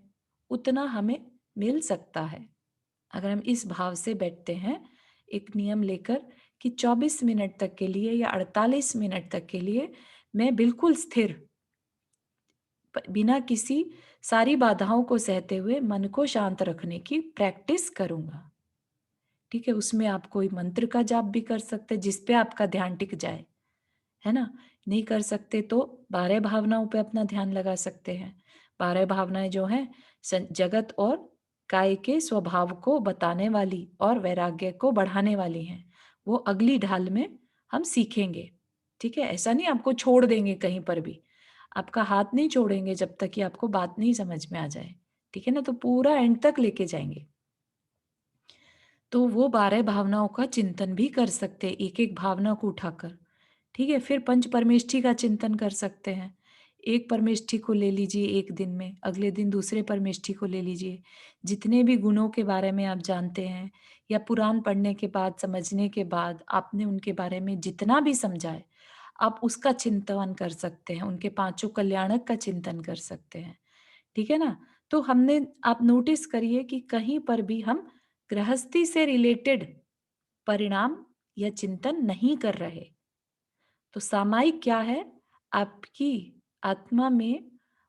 Speaker 1: उतना हमें मिल सकता है। अगर हम इस भाव से बैठते हैं, एक नियम लेकर कि 24 मिनट तक के लिए या 48 मिनट तक के लिए मैं बिल्कुल स्थिर बिना किसी सारी बाधाओं को सहते हुए मन को शांत रखने की प्रैक्टिस करूंगा। ठीक है? उसमें आप कोई मंत्र का जाप भी कर सकते हैं जिस पे आपका ध्यान टिक जाए, है ना? नहीं कर सकते तो 12 भावनाओं पे अपना ध्यान लगा सकते हैं। 12 भावनाएँ जो हैं जगत और काय के स्वभाव को बताने वाली और वैराग्य को बढ़ाने वाली हैं। वो अगली ढाल में हम सीखेंगे, ठीक है? ऐसा नहीं आपको छोड़ देंगे कहीं पर भी, आपका हाथ नहीं छोड़ेंगे जब तक कि आपको बात नहीं समझ में आ जाए, ठीक है ना? तो पूरा एंड तक लेके जाएंगे। तो वो 12 भावनाओं का चिंतन भी कर सकते हैं, एक-एक भावना को उठाकर, ठीक है? फिर पंच परमेष्ठी का चिंतन कर सकते हैं। एक परमेष्ठी को ले लीजिए एक दिन में, अगले दिन दूसरे परमेष्ठी को ले लीजिए। जितने भी गुणों के बारे में आप जानते हैं या पुराण पढ़ने के बाद, समझने के बाद आपने उनके बारे में जितना भी समझा है, आप उसका चिंतन कर सकते हैं, उनके पाँचों कल्याणक का चिंतन कर सकते हैं, ठीक है ना? तो हमने आप नोटिस करिए कि कहीं पर भी हम गृहस्थी से रिलेटेड परिणाम या चिंतन नहीं कर रहे। तो सामायिक क्या है? आपकी आत्मा में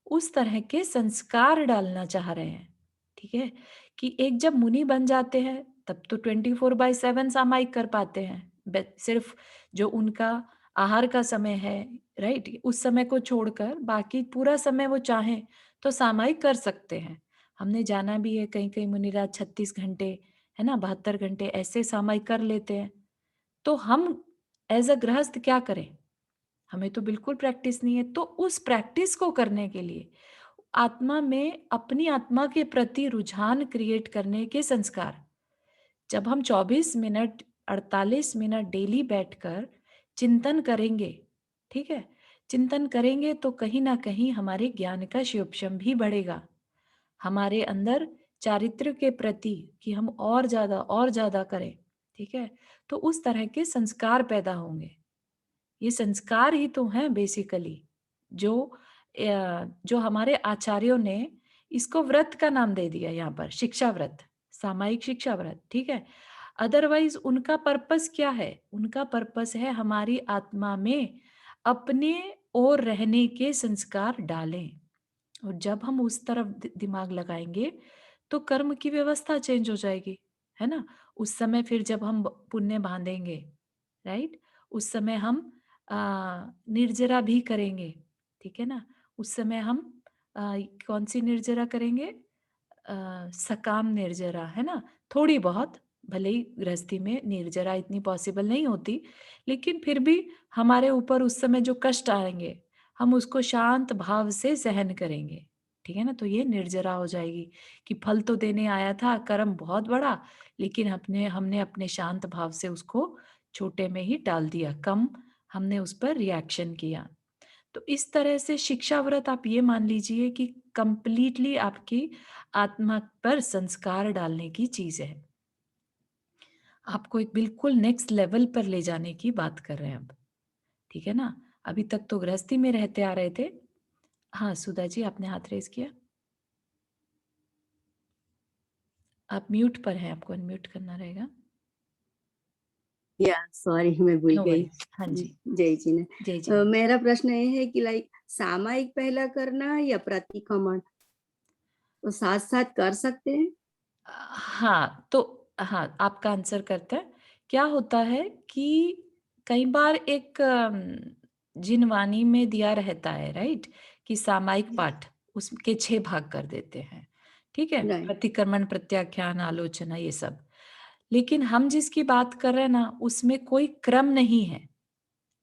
Speaker 1: उस तरह के संस्कार डालना चाह रहे हैं, ठीक है? कि एक जब मुनि बन जाते हैं तब तो 24/7 सामायिक कर पाते हैं। सिर्फ जो उनका आहार का समय है, राइट? उस समय को छोड़कर बाकी पूरा समय वो चाहें तो सामायिक कर सकते हैं। हमने जाना भी है कहीं-कहीं मुनिराज 36 घंटे, है ना? 72 घंटे ऐसे सामायिक कर लेते हैं। तो हम एज़ अ गृहस्थ क्या करें? हमें तो बिल्कुल प्रैक्टिस नहीं है, तो उस प्रैक्टिस को करने के लिए आत्मा में अपनी आत्मा के प्रति रुझान क्रिएट करने के संस्कार, जब हम 24 मिनट 48 मिनट डेली बैठकर चिंतन करेंगे, ठीक है? चिंतन करेंगे तो कहीं ना कहीं हमारे ज्ञान का क्षोभशम भी बढ़ेगा, हमारे अंदर चारित्र के प्रति कि हम और ज्यादा करें, ठीक है? तो उस तरह के संस्कार पैदा होंगे। ये संस्कार ही तो हैं बेसिकली, जो जो हमारे आचार्यों ने इसको व्रत का नाम दे दिया यहाँ पर, शिक्षा व्रत, सामायिक शिक्षा व्रत, ठीक है? अदरवाइज उनका पर्पस क्या है? उनका पर्पस है हमारी आत्मा में अपने और रहने के संस्कार डालें। और जब हम उस तरफ दिमाग लगाएंगे तो कर्म की व्यवस्था चेंज हो जाएगी, है ना? उस समय फिर जब हम पुण्य बांधेंगे, राइट? उस समय हम निर्जरा भी करेंगे, ठीक है ना? उस समय हम कौन सी निर्जरा करेंगे? सकाम निर्जरा, है ना? थोड़ी बहुत, भले ही गृहस्थी में निर्जरा इतनी पॉसिबल नहीं होती, लेकिन फिर भी हमारे ऊपर उस समय जो कष्ट आएंगे हम उसको शांत भाव से सहन करेंगे, ठीक है ना? तो ये निर्जरा हो जाएगी कि फल तो देने आया था, कर्म बहुत बड़ा, लेकिन हमने हमने अपने शांत भाव से उसको छोटे में ही डाल दिया, कम हमने उस पर रिएक्शन किया। तो इस तरह से शिक्षा व्रत आप ये मान लीजिए कि कंप्लीटली आपकी आत्मा पर संस्कार डालने की चीज है। आपको एक बिल्कुल नेक्स्ट लेवल पर ले जाने की बात कर रहे हैं अब, ठीक है ना? अभी तक तो गृहस्थी में रहते आ रहे थे। हाँ, सुधा जी आपने हाथ रेज़ किया। आप म्यूट पर हैं, आपको अनम्यूट करना रहेगा।
Speaker 4: या सॉरी मैं भूल
Speaker 1: नो
Speaker 4: गई।
Speaker 1: वरीज़। हाँ जी,
Speaker 4: जय जी ने
Speaker 1: जय जी।
Speaker 4: मेरा प्रश्न ये है कि लाइक सामायिक पहला करना या प्रतिक्रमण तो साथ साथ कर सकते हैं?
Speaker 1: हाँ, तो हाँ, आपका आंसर करते हैं। क्या होता है कि कई बार एक जिनवानी में दिया रहता है, राइट? कि सामायिक पाठ उसके 6 भाग कर देते हैं, ठीक है?
Speaker 4: राइट।
Speaker 1: प्रतिक्रमण, प्रत्याख्यान, आलोचना ये सब। लेकिन हम जिसकी बात कर रहे हैं ना, उसमें कोई क्रम नहीं है,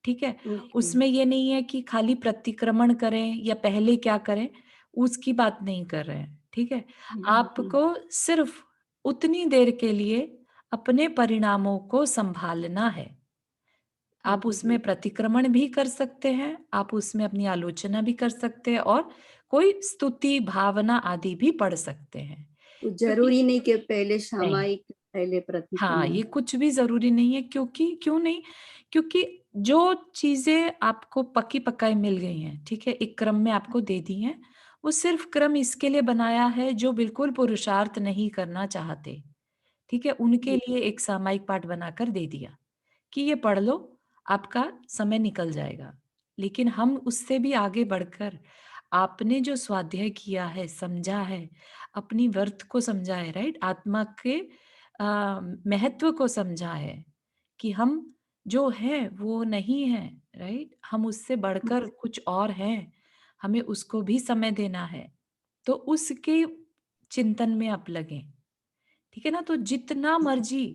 Speaker 1: ठीक है?
Speaker 4: ओके।
Speaker 1: उसमें ये नहीं है कि खाली प्रतिक्रमण करें या पहले क्या करें, उसकी बात नहीं कर रहे हैं, ठीक है? आपको सिर्फ उतनी देर के लिए अपने परिणामों को संभालना है। आप उसमें प्रतिक्रमण भी कर सकते हैं, आप उसमें अपनी आलोचना भी कर सकते हैं और कोई स्तुति, भावना आदि भी पढ़ सकते हैं।
Speaker 4: तो
Speaker 1: क्योंकि
Speaker 4: जरूरी नहीं कि पहले
Speaker 1: नहीं,
Speaker 4: सामायिक पहले
Speaker 1: हाँ,
Speaker 4: प्रतिक्रमण।
Speaker 1: ये कुछ भी ज़रूरी नहीं है, क्योंकि क्यों नहीं? क्योंकि जो चीज़ें आपको पकी-पकाई मिल गई हैं, ठीक है? एक क्रम में आपको दे दी हैं, वो सिर्फ़ क्रम इसके लिए बनाया है जो बिल्कुल पुरुषार्थ नहीं करना चाहते, ठीक है? उनके लिए एक सामायिक पाठ बनाकर दे दिया कि ये पढ़ लो, आपका समय निकल जाएगा। लेकिन हम उससे भी आगे बढ़कर आपने जो स्वाध्याय किया है, समझा है, अपनी वर्थ को समझा है, राइट? आत्मा के महत्व को समझा है कि हम जो हैं वो नहीं हैं, राइट? हम उससे बढ़कर कुछ और हैं, हमें उसको भी समय देना है। तो उसके चिंतन में आप लगें, ठीक है ना। तो जितना मर्जी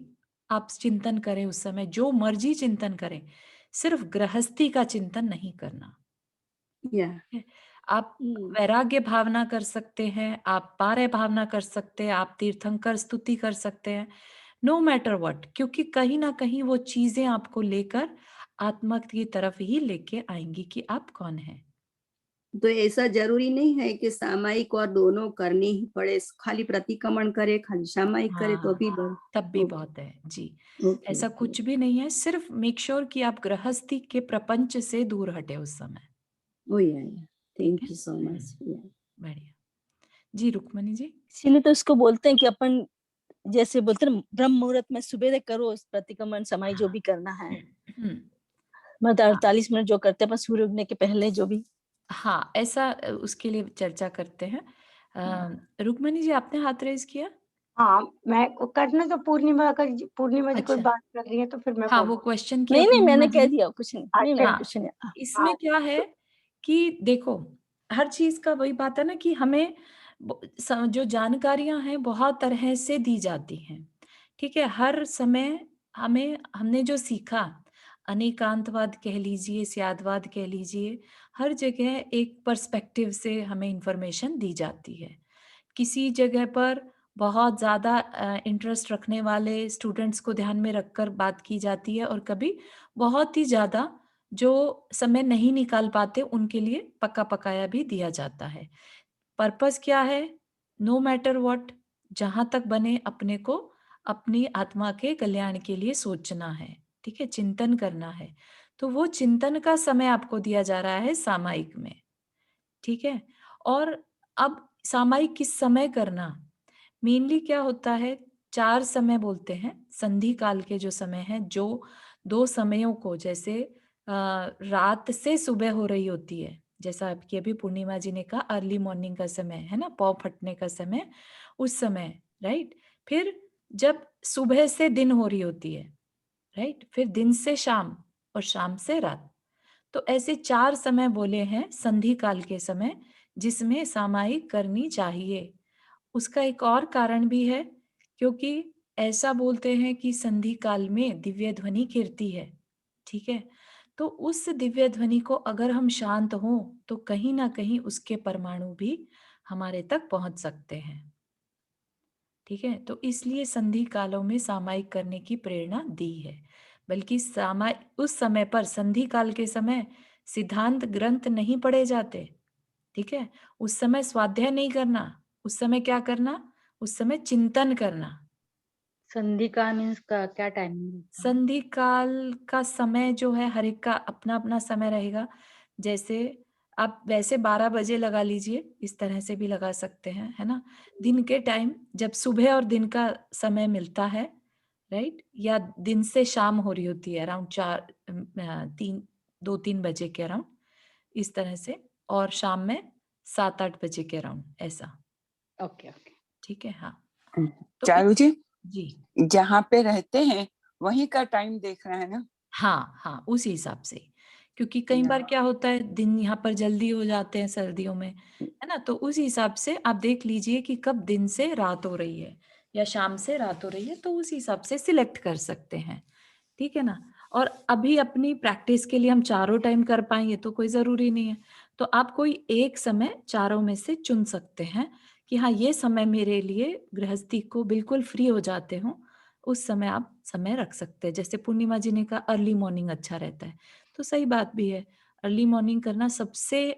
Speaker 1: आप चिंतन करें उस समय, जो मर्जी चिंतन करें, सिर्फ गृहस्थी का चिंतन नहीं करना।
Speaker 4: या
Speaker 1: है। आप वैराग्य भावना कर सकते हैं, आप पारय भावना कर सकते हैं, आप तीर्थंकर स्तुति कर सकते हैं, नो मैटर व्हाट, क्योंकि कहीं ना कहीं वो चीजें आपको लेकर आत्मा की तरफ ही लेके आएंगी कि आप कौन हैं।
Speaker 4: तो ऐसा जरूरी नहीं है कि सामायिक और दोनों करनी ही पड़े, खाली प्रतिक्रमण करे, खाली सामायिक करे तो
Speaker 1: हाँ,
Speaker 4: भी बहुत।
Speaker 1: तब भी
Speaker 4: ओके
Speaker 1: बहुत है जी।
Speaker 4: ओके
Speaker 1: ऐसा
Speaker 4: ओके
Speaker 1: कुछ भी नहीं है, सिर्फ मेक श्योर कि आप गृहस्थी के प्रपंच से दूर हटे उस समय।
Speaker 4: ओ या
Speaker 1: ठीक
Speaker 4: थैंक
Speaker 1: है,
Speaker 4: यू सो मच।
Speaker 1: बढ़िया जी। रुक्मणी जी।
Speaker 2: इसीलिए तो उसको बोलते हैं कि अपन जैसे बोलते हैं ना, ब्रह्म मुहूर्त में सुबेरे करो उस प्रतिक्रमण समय जो भी करना है,
Speaker 1: हम्म,
Speaker 2: मतलब
Speaker 1: हाँ
Speaker 2: 48 मिनट जो करते हैं अपन सूर्य उगने के पहले जो भी।
Speaker 1: हाँ, ऐसा उसके लिए चर्चा करते हैं। रुक्मणी जी, आपने हाथ रेज किया।
Speaker 3: हाँ, मैं करना तो पूर्णिमा, अगर पूर्णिमा जी कोई
Speaker 1: अच्छा,
Speaker 3: बात कर रही है तो फिर मैं
Speaker 1: हाँ, वो
Speaker 3: बोलूँ।
Speaker 1: क्वेश्चन किया
Speaker 2: नहीं नहीं
Speaker 1: पूर्णिमा
Speaker 2: मैंने
Speaker 1: जी
Speaker 2: कह
Speaker 1: ने।
Speaker 2: दिया, कुछ नहीं, नहीं
Speaker 3: अच्छा,
Speaker 2: नहीं
Speaker 1: हाँ,
Speaker 2: कुछ नहीं।
Speaker 1: इसमें क्या है कि देखो, हर चीज का वही बात है ना कि हमें जो जानकारियां हैं बहुत तरह से दी जाती हैं, ठीक है। हर समय हमने जो सीखा, अनेकांतवाद कह लीजिए, स्यादवाद कह लीजिए, हर जगह एक पर्सपेक्टिव से हमें इंफॉर्मेशन दी जाती है। किसी जगह पर बहुत ज़्यादा इंटरेस्ट रखने वाले स्टूडेंट्स को ध्यान में रखकर बात की जाती है, और कभी बहुत ही ज़्यादा जो समय नहीं निकाल पाते उनके लिए पका पकाया भी दिया जाता है। पर्पस क्या है? नो मैटर व्हाट, जहां तक बने अपने को अपनी आत्मा के कल्याण के लिए सोचना है, ठीक है, चिंतन करना है। तो वो चिंतन का समय आपको दिया जा रहा है सामायिक में, ठीक है। और अब सामायिक किस समय करना, मेनली क्या होता है, 4 समय बोलते हैं संधि काल के जो समय हैं, जो 2 समयों को, जैसे रात से सुबह हो रही होती है, जैसा आपकी अभी पूर्णिमा जी ने कहा अर्ली मॉर्निंग का समय है ना, पौ फटने का समय, उस समय, राइट। फिर जब सुबह से दिन हो रही होती है, राइट, फिर दिन से शाम और शाम से रात। तो ऐसे 4 समय बोले हैं संधि काल के समय, जिसमें सामायिक करनी चाहिए। उसका एक और कारण भी है, क्योंकि ऐसा बोलते हैं कि संधि काल में दिव्य ध्वनि गिरती है, ठीक है। तो उस दिव्य ध्वनि को अगर हम शांत हों तो कहीं ना कहीं उसके परमाणु भी हमारे तक पहुंच सकते हैं, ठीक है। तो इसलिए संधि कालों में सामायिक करने की प्रेरणा दी है। बल्कि उस समय पर, संधि काल के समय, सिद्धांत ग्रंथ नहीं पढ़े जाते, ठीक है। उस समय स्वाध्याय नहीं करना, उस समय क्या करना, उस समय चिंतन करना।
Speaker 5: संधि का मीन्स का क्या टाइमिंग होता है?
Speaker 1: संधि काल का समय जो है, हर एक का अपना अपना समय रहेगा। जैसे आप वैसे 12 बजे लगा लीजिए, इस तरह से भी लगा सकते हैं, है ना। दिन के टाइम जब सुबह और दिन का समय मिलता है, राइट, या दिन से शाम हो रही होती है अराउंड 2-3 बजे के अराउंड, इस तरह से, और शाम में 7-8 बजे के अराउंड, ऐसा,
Speaker 5: ओके ओके।
Speaker 1: ठीक है। हाँ, तो
Speaker 6: चारू जी,
Speaker 1: जी,
Speaker 6: जहाँ पे रहते हैं वहीं का टाइम देख रहे हैं ना?
Speaker 1: हाँ हाँ, उसी हिसाब से, क्योंकि कई बार क्या होता है, दिन यहाँ पर जल्दी हो जाते हैं सर्दियों में, है ना। तो उस हिसाब से आप देख लीजिए कि कब दिन से रात हो रही है या शाम से रात हो रही है, तो उस हिसाब से सिलेक्ट कर सकते हैं, ठीक है ना। और अभी अपनी प्रैक्टिस के लिए हम चारों टाइम कर पाएंगे तो कोई जरूरी नहीं है, तो आप कोई एक समय चारों में से चुन सकते हैं कि हाँ, ये समय मेरे लिए गृहस्थी को बिल्कुल फ्री हो जाते हो, उस समय आप समय रख सकते हैं। जैसे पूर्णिमा जी ने कहा अर्ली मॉर्निंग अच्छा रहता है, तो सही बात भी है, अर्ली मॉर्निंग करना सबसे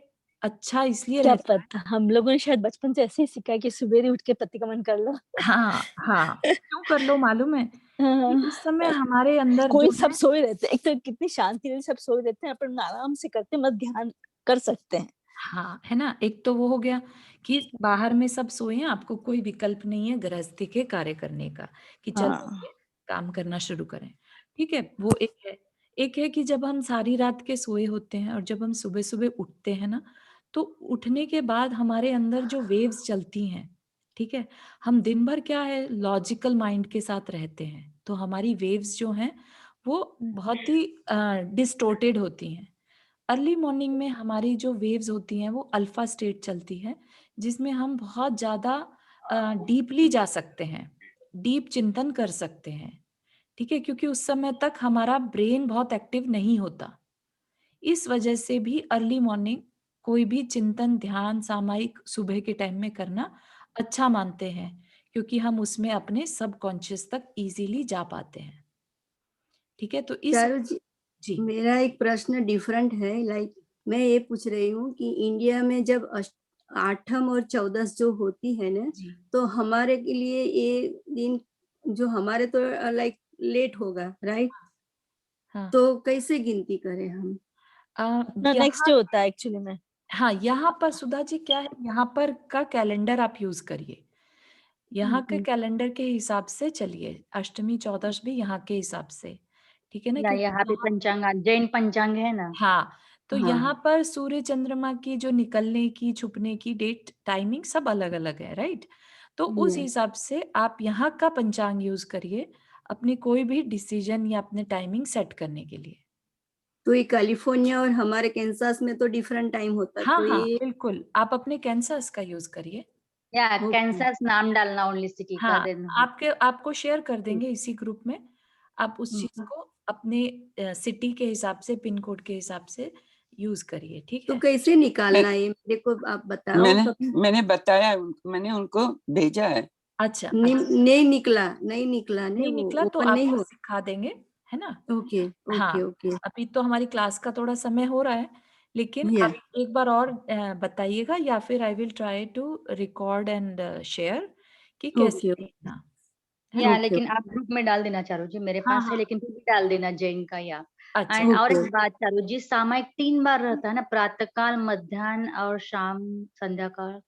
Speaker 1: अच्छा इसलिए
Speaker 2: क्या
Speaker 1: रहता है।
Speaker 2: पता, हम लोगों ने शायद बचपन से ऐसे ही सीखा है कि सवेरे उठ के प्रतिक्रमण कर लो।
Speaker 1: हाँ हाँ, क्यों कर लो मालूम है कि
Speaker 2: हाँ,
Speaker 1: उस समय हमारे अंदर
Speaker 2: कोई
Speaker 1: जो
Speaker 2: सब
Speaker 1: है,
Speaker 2: सोए रहते हैं, एक तो कितनी शांति से सब सोए रहते हैं, अपन आराम से करते हैं, मत ध्यान कर सकते हैं।
Speaker 1: हाँ, है ना, एक तो वो हो गया कि बाहर में सब सोए हैं, आपको कोई विकल्प नहीं है गृहस्थी के कार्य करने का कि चलो
Speaker 2: हाँ
Speaker 1: ये काम करना शुरू करें, ठीक है। वो एक है। एक है कि जब हम सारी रात के सोए होते हैं और जब हम सुबह सुबह उठते हैं ना, तो उठने के बाद हमारे अंदर जो वेव्स चलती हैं, ठीक है, हम दिन भर क्या है लॉजिकल माइंड के साथ रहते हैं, तो हमारी वेव्स जो हैं वो बहुत ही डिस्टोर्टेड होती हैं। अर्ली मॉर्निंग में हमारी जो वेव्स होती हैं वो अल्फा स्टेट चलती है, जिसमें हम बहुत ज़्यादा डीपली जा सकते हैं, डीप चिंतन कर सकते हैं, ठीक है, क्योंकि उस समय तक हमारा ब्रेन बहुत एक्टिव नहीं होता। इस वजह से भी अर्ली मॉर्निंग कोई भी चिंतन, ध्यान, सामायिक सुबह के टाइम में करना अच्छा मानते हैं, क्योंकि हम उसमें अपने सबकॉन्शियस तक इजीली जा पाते हैं। ठीक है, तो इस
Speaker 4: चारू जी,
Speaker 1: जी
Speaker 4: मेरा एक प्रश्न डिफरेंट है। लाइक मैं ये पूछ रही हूँ कि इंडिया में जब आठम और चौदस जो होती है ना,
Speaker 1: जी
Speaker 4: तो हमारे के लिए ये दिन जो हमारे तो लाइक लेट होगा, राइट?
Speaker 1: हाँ
Speaker 4: तो कैसे गिनती करें हम?
Speaker 2: अपना नेक्स्ट
Speaker 1: यहाँ
Speaker 2: डे होता है एक्चुअली में।
Speaker 1: हाँ, यहाँ पर सुधा जी क्या है, यहाँ पर का कैलेंडर आप यूज करिए, यहाँ के कैलेंडर के हिसाब से चलिए, अष्टमी चौदश भी यहाँ के हिसाब से, ठीक है ना,
Speaker 5: या
Speaker 1: क्योंकि
Speaker 5: यहाँ पे
Speaker 1: यहाँ
Speaker 5: पंचांग, जैन पंचांग है ना।
Speaker 1: हाँ, तो
Speaker 4: हाँ
Speaker 1: यहाँ पर सूर्य चंद्रमा की जो निकलने की, छुपने की डेट, टाइमिंग सब अलग-अलग है, राइट? तो उस
Speaker 4: yes.
Speaker 1: हिसाब से आप यहाँ का पंचांग यूज करिए अपनी कोई भी डिसीजन या अपने टाइमिंग सेट करने के लिए।
Speaker 4: तो ये कैलिफोर्निया और हमारे कैंसास में तो डिफरेंट टाइम होता है,
Speaker 1: हाँ,
Speaker 4: तो
Speaker 1: हाँ,
Speaker 4: ये
Speaker 1: बिल्कुल, आप अपने कैंसस का यूज करिए।
Speaker 5: या
Speaker 4: ओके
Speaker 5: कैंसस नाम डालना, ओनली सिटी का
Speaker 1: हाँ,
Speaker 5: देना।
Speaker 1: आपको शेयर कर देंगे इसी ग्रुप में, आप उस चीज़ को अपने सिटी के हिसाब से, पिन कोड के हिसाब से यूज करिए, ठीक
Speaker 4: तो
Speaker 1: है?
Speaker 4: कैसे निकालना है मेरे को आप बताओ
Speaker 6: मैंने
Speaker 4: कभी।
Speaker 6: मैंने बताया, मैंने उनको भेजा है।
Speaker 1: अच्छा,
Speaker 4: नहीं
Speaker 1: अच्छा,
Speaker 4: नहीं निकला ने,
Speaker 1: नहीं
Speaker 4: वो
Speaker 1: निकला तो
Speaker 4: ओपन नहीं
Speaker 1: आपको
Speaker 4: हो।
Speaker 1: सिखा देंगे, है ना?
Speaker 4: ओके
Speaker 1: हाँ,
Speaker 4: ओके ओके
Speaker 1: अभी तो हमारी क्लास का थोड़ा समय हो रहा है, लेकिन
Speaker 4: या
Speaker 1: आप एक बार और बताइएगा, या फिर I will try to record and share कि कैसे
Speaker 4: ओके
Speaker 1: देखना, है ना?
Speaker 5: या
Speaker 4: ओके
Speaker 5: लेकिन आप ग्रुप में डाल देना चारू जी, मेरे
Speaker 1: हाँ,
Speaker 5: पास है
Speaker 1: हाँ,
Speaker 5: लेकिन फिर भी डाल देना जैन का या।
Speaker 1: अच्छा,
Speaker 5: एंड और
Speaker 4: ओके
Speaker 5: एक बात चारू जी, सामायिक 3 बार रहता है ना, प्रातःकाल, मध्याह्न और शाम, संध्या काल।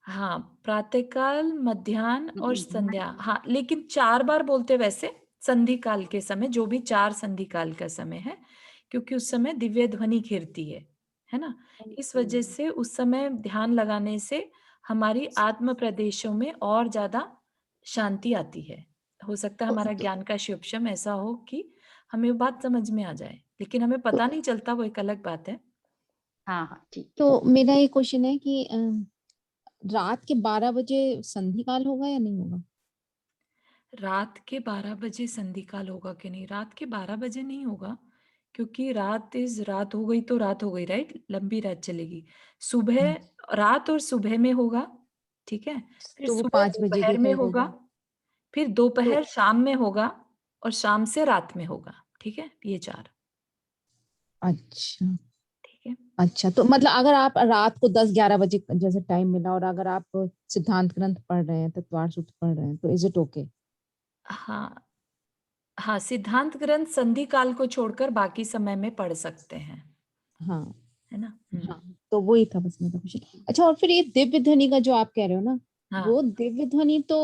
Speaker 1: हाँ, प्रातःकाल, मध्याह्न और संध्या, हाँ, लेकिन 4 बार बोलते वैसे संधि काल के समय, जो भी 4 संधि काल का समय है, क्योंकि उस समय दिव्य ध्वनि घिरती है ना? इस वजह से उस समय ध्यान लगाने से हमारी आत्म प्रदेशों में और ज़्यादा शांति आती है। हो सकता है हमारा ज्ञान का शिवशम ऐसा हो कि हमें वो बात समझ में आ जाए, लेकिन हमें पता नहीं चलता, वो एक अलग बात है।
Speaker 5: हाँ हाँ ठीक है।
Speaker 7: तो मेरा ये क्वेश्चन है कि रात के 12 बजे संधि काल होगा या नहीं होगा?
Speaker 1: रात के 12 बजे संधि काल होगा कि नहीं? रात के 12 बजे नहीं होगा, क्योंकि रात हो गई तो रात हो गई, राइट? लंबी रात चलेगी। सुबह, रात और सुबह में होगा, ठीक है? फिर
Speaker 7: तो वो
Speaker 1: सुबह
Speaker 7: 5 बजे के
Speaker 1: दोपहर में
Speaker 7: करीब
Speaker 1: होगा,
Speaker 7: होगा।
Speaker 1: फिर
Speaker 7: तो
Speaker 1: दोपहर शाम में होगा, और शाम से रात में होगा, ठीक है? ये 4,
Speaker 7: अच्छा
Speaker 1: ठीक है?
Speaker 7: अच्छा, तो मतलब अगर आप रात को 10-11 बजे जैसे टाइम मिला और अगर आप सिद्धांत ग्रंथ पढ़ रहे हैं, तत्वार सूत्र पढ़ रहे हैं, तो इज इट ओके?
Speaker 1: हाँ, हाँ, सिद्धांत ग्रंथ संधि काल को छोड़कर बाकी समय में पढ़ सकते हैं,
Speaker 7: हाँ
Speaker 1: है ना?
Speaker 7: हाँ, तो वही था बस मेरा क्वेश्चन। अच्छा, और फिर ये दिव्य ध्वनि का जो आप कह रहे हो ना,
Speaker 1: हाँ,
Speaker 7: वो दिव्य ध्वनि तो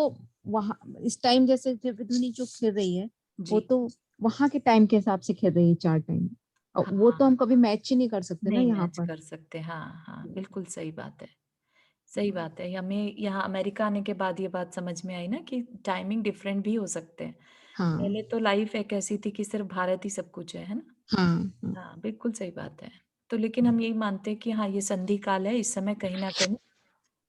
Speaker 7: वहां इस टाइम जैसे दिव्य ध्वनि जो खिल रही है, वो
Speaker 1: जी।
Speaker 7: तो वहां के टाइम के हिसाब से खिल रही है 4 टाइम, और वो तो
Speaker 1: हाँ,
Speaker 7: हम कभी मैच ही नहीं कर सकते ना
Speaker 1: नहीं
Speaker 7: यहाँ
Speaker 1: मैच
Speaker 7: पर।
Speaker 1: कर सकते, हाँ, हाँ, बिल्कुल सही बात है। सही बात है। हमें यहाँ अमेरिका आने के बाद ये बात समझ में आई ना कि टाइमिंग डिफरेंट भी हो सकते हैं।
Speaker 7: हाँ
Speaker 1: पहले तो लाइफ एक ऐसी थी कि सिर्फ भारत ही सब कुछ है ना?
Speaker 7: हाँ हाँ
Speaker 1: हाँ, बिल्कुल सही बात है। तो लेकिन हम यही मानते हैं कि हाँ, ये संधि काल है, इस समय कहीं न कहीं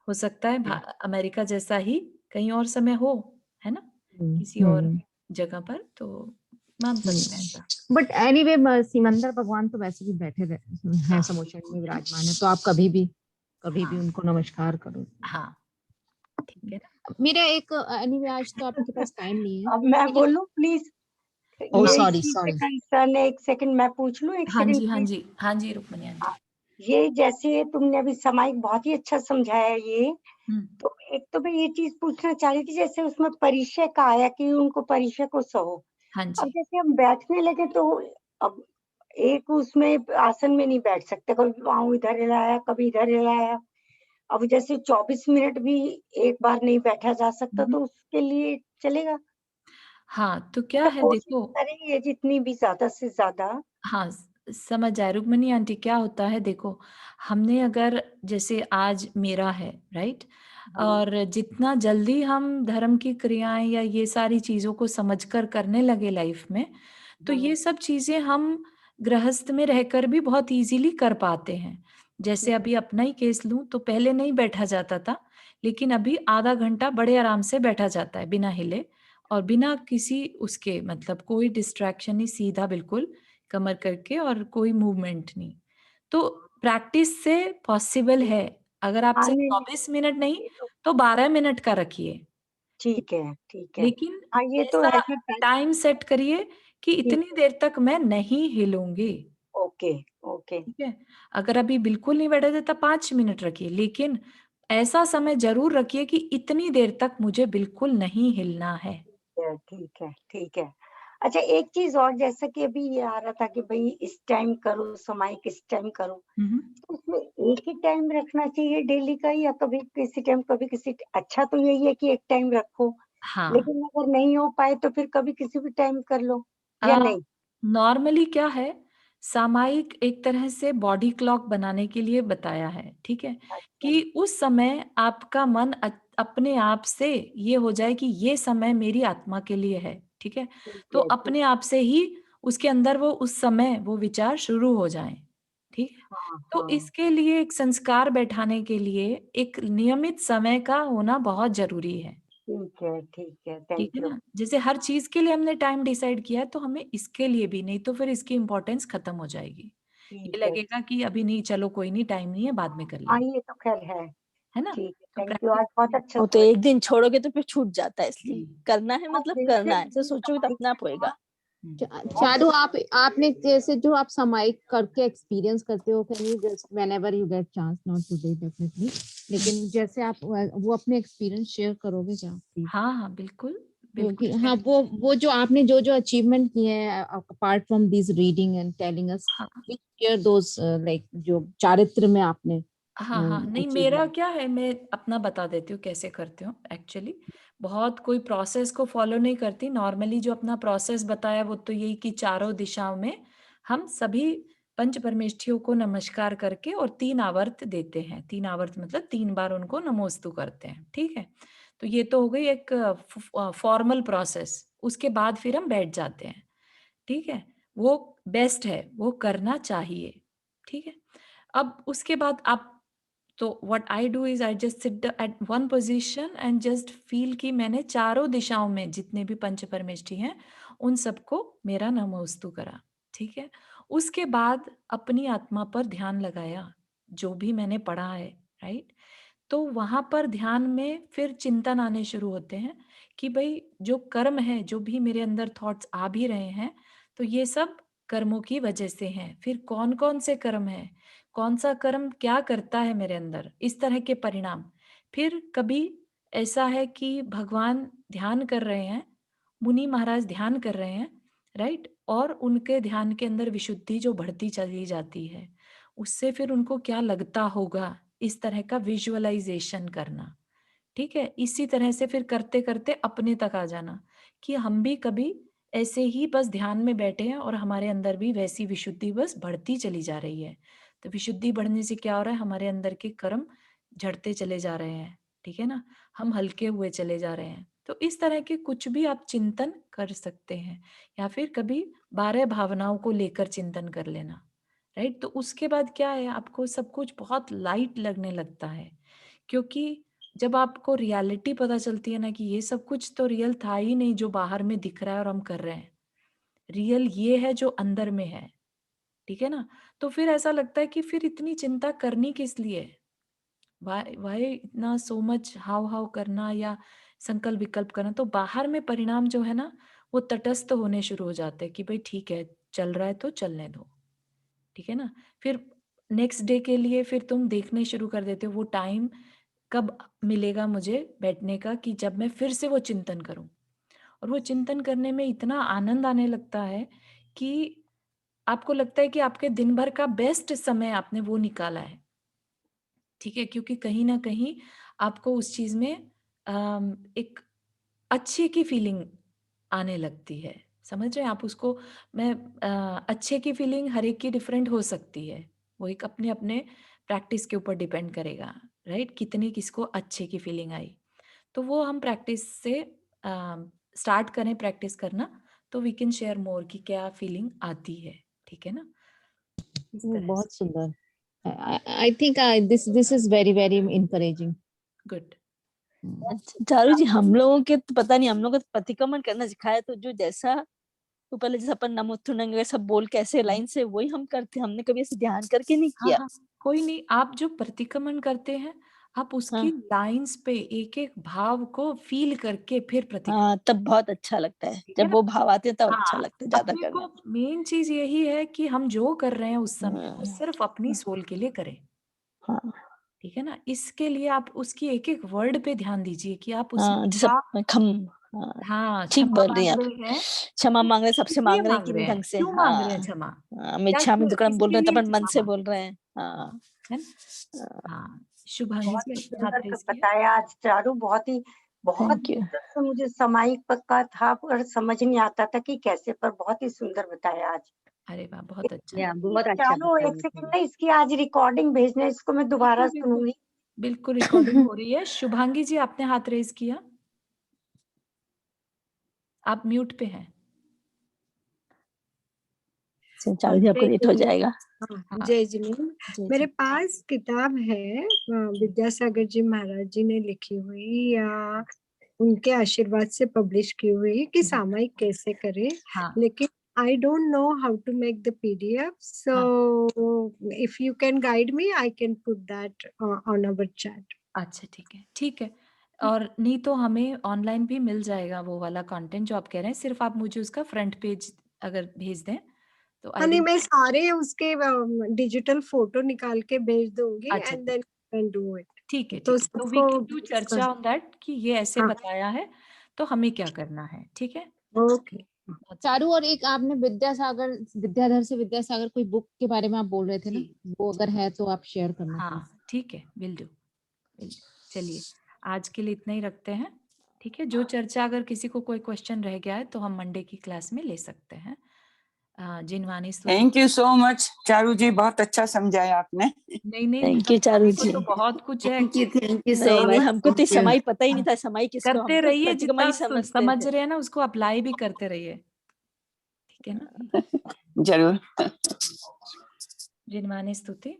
Speaker 1: हो सकता है अमेरिका जैसा ही कहीं और समय हो, है ना? किसी और
Speaker 7: हम्म
Speaker 1: जगह पर, तो मान सकते हैं ऐसा।
Speaker 7: बट एनीवे सिमंदर भगवान तो वैसे भी बैठे हैं
Speaker 1: हाँ,
Speaker 7: समुद्र में विराजमान है, तो आप कभी भी
Speaker 1: हाँ,
Speaker 7: उनको नमस्कार करो।
Speaker 1: हाँ, ठीक है ना?
Speaker 7: मेरा एक एनीवे आज तो आपके पास टाइम नहीं है,
Speaker 3: अब मैं
Speaker 7: लेकिन
Speaker 3: बोलूं प्लीज,
Speaker 7: ओ
Speaker 3: ये
Speaker 7: सॉरी
Speaker 3: इसी से
Speaker 7: सॉरी।
Speaker 3: कंसर्न है। एक सेकंड मैं पूछ लूं, एक
Speaker 1: हाँ
Speaker 3: सेकंड
Speaker 1: जी, हाँ
Speaker 3: प्लीज।
Speaker 1: जी, हाँ जी, रुक्मणी आंटी।
Speaker 3: ये जैसे तुमने अभी सामायिक बहुत ही अच्छा समझाया ये,
Speaker 1: हुँ,
Speaker 3: तो एक तो मैं ये चीज पूछना चाह रही थी, जैसे उसमें परिचय का आया कि उनको परिचय को सहो।
Speaker 1: हाँ
Speaker 3: अब
Speaker 1: जी।
Speaker 3: जैसे हम बैठने लगे तो अब एक उसमें आसन में नहीं बैठ सकते, कभी पाँव इधर हिलाया, कभी इधर हिलाया। अब जैसे 24 मिनट भी एक बार नहीं बैठा जा सकता,
Speaker 1: हुँ, हुँ।
Speaker 3: तो उसके लिए चलेगा?
Speaker 1: हाँ, तो क्या
Speaker 3: मतलब
Speaker 1: है
Speaker 3: कोशिश
Speaker 1: देखो,
Speaker 3: करेंगे जितनी भी ज्यादा से ज्यादा।
Speaker 1: हाँ, समझ आया रुक्मिणी आंटी, क्या होता है देखो, हमने अगर जैसे आज मेरा है, राइट? और जितना जल्दी हम धर्म की क्रियाएँ या ये सारी चीज़ों को समझकर करने लगे लाइफ में, तो ये सब चीज़ें हम गृहस्थ में रहकर भी बहुत ईज़िली कर पाते हैं। जैसे अभी अपना ही केस लूँ तो पहले नहीं बैठा जाता था, लेकिन अभी आधा घंटा बड़े आराम से बैठा जाता है बिना हिले और बिना किसी उसके मतलब कोई डिस्ट्रैक्शन नहीं, सीधा बिल्कुल कमर करके और कोई मूवमेंट नहीं। तो प्रैक्टिस से पॉसिबल है। अगर आपसे
Speaker 3: नहीं,
Speaker 1: 24 मिनट नहीं
Speaker 3: ये तो
Speaker 1: तो 12 मिनट का रखिए,
Speaker 3: ठीक है, ठीक है।
Speaker 1: लेकिन
Speaker 3: हाँ, ये तो
Speaker 1: ऐसा
Speaker 3: है कि
Speaker 1: टाइम सेट करिए कि
Speaker 3: ठीक
Speaker 1: इतनी देर तक मैं नहीं हिलूंगी।
Speaker 3: Okay, okay.
Speaker 1: ठीक है, अगर अभी बिल्कुल नहीं बैठे थे तब 5 मिनट रखिए, लेकिन ऐसा समय जरूर रखिए कि इतनी देर तक मुझे बिल्कुल नहीं हिलना है।
Speaker 3: ठीक है, ठीक है। अच्छा, एक चीज़ और, जैसा कि अभी ये आ रहा था कि भई इस टाइम करो सामायिक, इस टाइम करो।
Speaker 1: हम्म,
Speaker 3: तो उसमें एक ही टाइम रखना चाहिए डेली का, या कभी किसी टाइम, कभी किसी अच्छा तो यही है कि एक टाइम रखो,
Speaker 1: हाँ।
Speaker 3: लेकिन अगर नहीं हो पाए तो फिर कभी किसी भी टाइम कर लो, या नहीं?
Speaker 1: नॉर्मली क्या है, सामायिक एक तरह से बॉडी क्लॉक बनाने के लिए बताया है, ठीक है,
Speaker 3: अच्छा,
Speaker 1: कि उस समय आपका मन अपने आप से ये हो जाए कि ये समय मेरी आत्मा के लिए है, ठीक है,
Speaker 3: ठीक
Speaker 1: तो
Speaker 3: है, ठीक।
Speaker 1: अपने आप से ही उसके अंदर वो उस समय वो विचार शुरू हो जाएं, ठीक है।
Speaker 3: हाँ,
Speaker 1: तो
Speaker 3: हाँ।
Speaker 1: इसके लिए एक संस्कार बैठाने के लिए एक नियमित समय का होना बहुत जरूरी है,
Speaker 3: ठीक है,
Speaker 1: ठीक
Speaker 3: थैंक
Speaker 1: है
Speaker 3: यू।
Speaker 1: ना। जैसे हर चीज के लिए हमने टाइम डिसाइड किया है तो हमें इसके लिए भी, नहीं तो फिर इसकी इम्पोर्टेंस खत्म हो जाएगी। ये
Speaker 3: ठीक है।
Speaker 1: लगेगा कि अभी नहीं, चलो कोई नहीं, टाइम नहीं है, बाद में कर
Speaker 3: हाँ,
Speaker 1: लेंगे,
Speaker 3: ये तो खैर है।
Speaker 1: है ना।
Speaker 3: ठीक है,
Speaker 1: तो
Speaker 3: थैंक यू।
Speaker 1: प्रैक्टिस
Speaker 3: आज बहुत अच्छा
Speaker 2: वो तो
Speaker 3: समझ।
Speaker 2: एक दिन छोड़ोगे तो फिर छूट जाता है, इसलिए
Speaker 1: जी।
Speaker 2: करना है,
Speaker 3: हाँ,
Speaker 2: मतलब
Speaker 3: जैसे
Speaker 2: करना है, ऐसे
Speaker 3: ये
Speaker 2: सोचोगे तो
Speaker 3: सामायिक
Speaker 2: अपने आप होएगा।
Speaker 7: चारू, आपने जैसे जो आप सामायिक करके एक्सपीरियंस करते हो, can you just whenever you get chance, not today definitely, लेकिन जैसे आप वो अपने एक्सपीरियंस शेयर करोगे क्या प्लीज?
Speaker 1: हाँ हाँ, बिल्कुल बिल्कुल
Speaker 7: क्योंकि हाँ,
Speaker 1: शेयर।
Speaker 7: वो जो आपने जो अचीवमेंट किए हैं apart from this reading and telling us,
Speaker 1: हाँ
Speaker 7: शेयर दोस लाइक जो चारित्र में आपने
Speaker 1: हाँ हाँ, नहीं मेरा
Speaker 7: अचीवमेंट।
Speaker 1: क्या है, मैं अपना बता देती हूँ कैसे करती हूँ एक्चुअली। बहुत कोई प्रोसेस को फॉलो नहीं करती, नॉर्मली जो अपना प्रोसेस बताया वो तो यही कि चारों दिशाओं में हम सभी पंच परमेष्ठियों को नमस्कार करके और 3 आवर्त देते हैं। 3 आवर्त मतलब 3 बार उनको नमोस्तु करते हैं, ठीक है। तो ये तो हो गई एक फॉर्मल प्रोसेस। उसके बाद फिर हम बैठ जाते हैं, ठीक है। वो बेस्ट है, वो करना चाहिए, ठीक है। अब उसके बाद आप, तो what I do is I just sit at one position and just feel कि मैंने चारों दिशाओं में जितने भी पंच परमेष्ठी हैं उन सबको मेरा नमोस्तु करा, ठीक है। उसके बाद अपनी आत्मा पर ध्यान लगाया, जो भी मैंने पढ़ा है, राइट। तो वहां पर ध्यान में फिर चिंतन आने शुरू होते हैं कि भाई जो कर्म है, जो भी मेरे अंदर थॉट्स आ भी रहे हैं, तो ये सब कर्मों की वजह से हैं। फिर कौन कौन से कर्म है, कौन सा कर्म क्या करता है मेरे अंदर, इस तरह के परिणाम। फिर कभी ऐसा है कि भगवान ध्यान कर रहे हैं, मुनि महाराज ध्यान कर रहे हैं, राइट, और उनके ध्यान के अंदर विशुद्धि जो बढ़ती चली जाती है, उससे फिर उनको क्या लगता होगा, इस तरह का विजुअलाइजेशन करना, ठीक है। इसी तरह से फिर करते करते अपने तक आ जाना कि हम भी कभी ऐसे ही बस ध्यान में बैठे हैं और हमारे अंदर भी वैसी विशुद्धि बस बढ़ती चली जा रही है। तो विशुद्धि बढ़ने से क्या हो रहा है, हमारे अंदर के कर्म झड़ते चले जा रहे हैं, ठीक है ना, हम हल्के हुए चले जा रहे हैं। तो इस तरह के कुछ भी आप चिंतन कर सकते हैं, या फिर कभी 12 भावनाओं को लेकर चिंतन कर लेना, राइट। तो उसके बाद क्या है, आपको सब कुछ बहुत लाइट लगने लगता है, क्योंकि जब आपको रियलिटी पता चलती है ना कि ये सब कुछ तो रियल था ही नहीं जो बाहर में दिख रहा है और हम कर रहे हैं, रियल ये है जो अंदर में है, ठीक है ना। तो फिर ऐसा लगता है कि फिर इतनी चिंता करनी किस लिए, वाई वाई इतना सो मच हाव हाव करना या संकल्प विकल्प करना। तो बाहर में परिणाम जो है ना वो तटस्थ होने शुरू हो जाते हैं कि भाई ठीक है, चल रहा है तो चलने दो, ठीक है ना। फिर नेक्स्ट डे के लिए फिर तुम देखने शुरू कर देते हो वो टाइम कब मिलेगा मुझे बैठने का, कि जब मैं फिर से वो चिंतन करूं। और वो चिंतन करने में इतना आनंद आने लगता है कि आपको लगता है कि आपके दिन भर का बेस्ट समय आपने वो निकाला है, ठीक है। क्योंकि कहीं ना कहीं आपको उस चीज में एक अच्छे की फीलिंग आने लगती है, समझ रहे हैं आप उसको। मैं अच्छे की फीलिंग हर एक की डिफरेंट हो सकती है, वो एक अपने अपने प्रैक्टिस के ऊपर डिपेंड करेगा, राइट, कितनी किसको अच्छे की फीलिंग आई। तो वो हम प्रैक्टिस से स्टार्ट करें प्रैक्टिस करना, तो वी कैन शेयर मोर कि क्या फीलिंग आती है, ठीक है ना, इस तरह से।
Speaker 7: बहुत सुंदर। I think this is very very encouraging.
Speaker 1: Good.
Speaker 2: अच्छा, चारू जी हम लोगों के तो पता नहीं, हम लोगों को तो प्रतिक्रमण करना सिखाया, तो जो जैसा तो पहले जैसे अपन नमोस्तु नंगे सब बोल के ऐसे लाइन से वही हम करते, हमने कभी ऐसे ध्यान करके नहीं
Speaker 1: हाँ
Speaker 2: किया।
Speaker 1: हाँ, कोई नहीं, आप जो प्रतिक्रमण करते हैं आप उसकी
Speaker 2: हाँ
Speaker 1: लाइंस पे एक एक भाव को फील करके फिर प्रतिक्रमण,
Speaker 2: हाँ, तब बहुत अच्छा लगता है,
Speaker 1: ठीक है
Speaker 2: जब
Speaker 1: ना?
Speaker 2: वो भाव आते हैं तब अच्छा
Speaker 1: हाँ,
Speaker 2: लगता है ज्यादा
Speaker 1: अपने
Speaker 2: करने
Speaker 1: को मेन चीज यही है कि हम जो कर रहे हैं उस
Speaker 2: में।
Speaker 1: समय वो सिर्फ अपनी सोल के लिए करें,
Speaker 2: हाँ
Speaker 1: ठीक है ना? इसके लिए आप उसकी एक एक वर्ड पे ध्यान दीजिए कि आप उसमें
Speaker 2: हाँ, जैसे
Speaker 1: क्या,
Speaker 2: खम, हाँ
Speaker 1: हाँ,
Speaker 2: ठीक
Speaker 1: क्षमा
Speaker 2: बोल रही हैं
Speaker 1: मांग
Speaker 2: आप,
Speaker 1: रहे हैं,
Speaker 2: क्षमा मांग रहे हैं, सबसे
Speaker 1: इसलिए
Speaker 2: मांग रहे हैं
Speaker 1: मांग
Speaker 2: कि
Speaker 1: रहे हैं,
Speaker 2: ढंग से,
Speaker 1: क्यों मांग रहे हैं
Speaker 2: हाँ
Speaker 1: क्षमा? क्या
Speaker 2: मिच्छामि
Speaker 1: क्यों,
Speaker 2: दुक्कड़म बोल
Speaker 1: किसके
Speaker 2: रहे हैं तो
Speaker 1: लिए
Speaker 2: अपन मन
Speaker 1: क्षमा
Speaker 2: से
Speaker 1: मांग
Speaker 2: बोल रहे हैं, हाँ
Speaker 1: रहे हैं? हाँ, शुभांगी
Speaker 3: बहुत
Speaker 1: जी
Speaker 3: ही
Speaker 1: अपने हाथ
Speaker 3: सुंदर
Speaker 1: रेज़ किया।
Speaker 3: बताया आज चारू, बहुत
Speaker 2: थैंक यू।
Speaker 3: अंदर से मुझे सामायिक का था पर समझ नहीं आता था कि कैसे, पर बहुत ही सुंदर बताया आज।
Speaker 1: अरे वाह! बहुत अच्छा।
Speaker 5: या बहुत अच्छा
Speaker 3: चारू एक
Speaker 5: बताया
Speaker 3: सेकंड
Speaker 5: आपने।
Speaker 3: ना, इसकी आज रिकॉर्डिंग भेजना है, इसको मैं दोबारा
Speaker 1: बिल्कुल, बिल्कुल।
Speaker 3: सुनूंगी।
Speaker 1: बिल्कुल रिकॉर्डिंग हो रही है। शुभांगी जी आपने हाथ रेज़ किया? आप म्यूट पे हैं।
Speaker 2: चारू जी आपको
Speaker 8: जय
Speaker 2: लेट हो
Speaker 8: जिनेन्द्र।
Speaker 2: जाएगा।
Speaker 8: हाँ,
Speaker 1: हाँ,
Speaker 8: जय जिनेन्द्र।
Speaker 2: जी
Speaker 8: मेरे
Speaker 2: जी।
Speaker 8: पास किताब है विद्यासागर जी महाराज जी ने लिखी हुई या उनके आशीर्वाद से पब्लिश की हुई कि
Speaker 1: जी।
Speaker 8: सामयिक कैसे करें,
Speaker 1: हाँ,
Speaker 8: लेकिन I don't know how to make the PDF, so
Speaker 1: हाँ।
Speaker 8: If you can guide me I can put that on our chat.
Speaker 1: अच्छा ठीक है, ठीक है। और नहीं तो हमें ऑनलाइन भी मिल जाएगा वो वाला कंटेंट जो आप कह रहे हैं, सिर्फ़ आप मुझे उसका फ्रंट पेज अगर भेज दें, तो आई
Speaker 8: हाँ नहीं,
Speaker 1: विल,
Speaker 8: मैं सारे उसके डिजिटल फोटो निकाल के भेज दूंगी
Speaker 1: अच्छा
Speaker 8: एंड
Speaker 1: ठीक,
Speaker 8: देन कैन डू इट।
Speaker 1: ठीक है,
Speaker 8: तो
Speaker 1: ठीक है। तो वी
Speaker 8: सबको
Speaker 1: कैन डू चर्चा ऑन दैट कि ये ऐसे
Speaker 8: हाँ,
Speaker 1: बताया है, तो हमें क्या करना है, ठीक है?
Speaker 8: ओके।
Speaker 1: बहुत
Speaker 7: चारू, और एक आपने विद्यासागर, विद्याधर से विद्यासागर कोई बुक के बारे में आप बोल रहे थे ना,
Speaker 1: जी,
Speaker 7: वो
Speaker 1: जी।
Speaker 7: अगर है तो आप शेयर करना प्लीज।
Speaker 1: हाँ, ठीक है, विल डू, विल डू। चलिए, आज के लिए इतना ही रखते हैं, ठीक है? जो चर्चा अगर किसी को कोई क्वेश्चन रह गया है, तो हम मंडे की क्लास में ले सकते हैं। Jinvani Stuti,
Speaker 6: thank you so much Charu ji, बहुत अच्छा समझाया आपने।
Speaker 1: नहीं, नहीं,
Speaker 2: थैंक यू चारू
Speaker 1: समझाने को
Speaker 2: जी।
Speaker 1: तो बहुत कुछ है
Speaker 4: थैंक यू सो
Speaker 2: नहीं नहीं,
Speaker 4: मच,
Speaker 2: हमको तो
Speaker 4: थैंक यू।
Speaker 2: समाई पता ही नहीं था, समाई किसको, हम
Speaker 1: करते
Speaker 2: तो
Speaker 1: रहिए,
Speaker 2: प्रतिक्रमण
Speaker 1: जितना
Speaker 2: ही समझते
Speaker 1: समझ
Speaker 2: थे।
Speaker 1: रहे हैं ना, उसको अप्लाई भी करते रहिए, ठीक है ना?
Speaker 6: जरूर।
Speaker 1: जिनवानी स्तुति।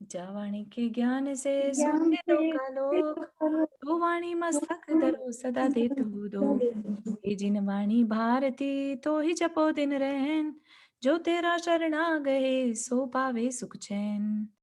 Speaker 1: जा वाणी के ज्ञान से सुखे लोका लोक, तो वाणी मस्तक धरो सदा दे तू दो। हे जिन वाणी भारती तो ही जपो दिन रहन, जो तेरा शरणा गए सो पावे सुख चैन।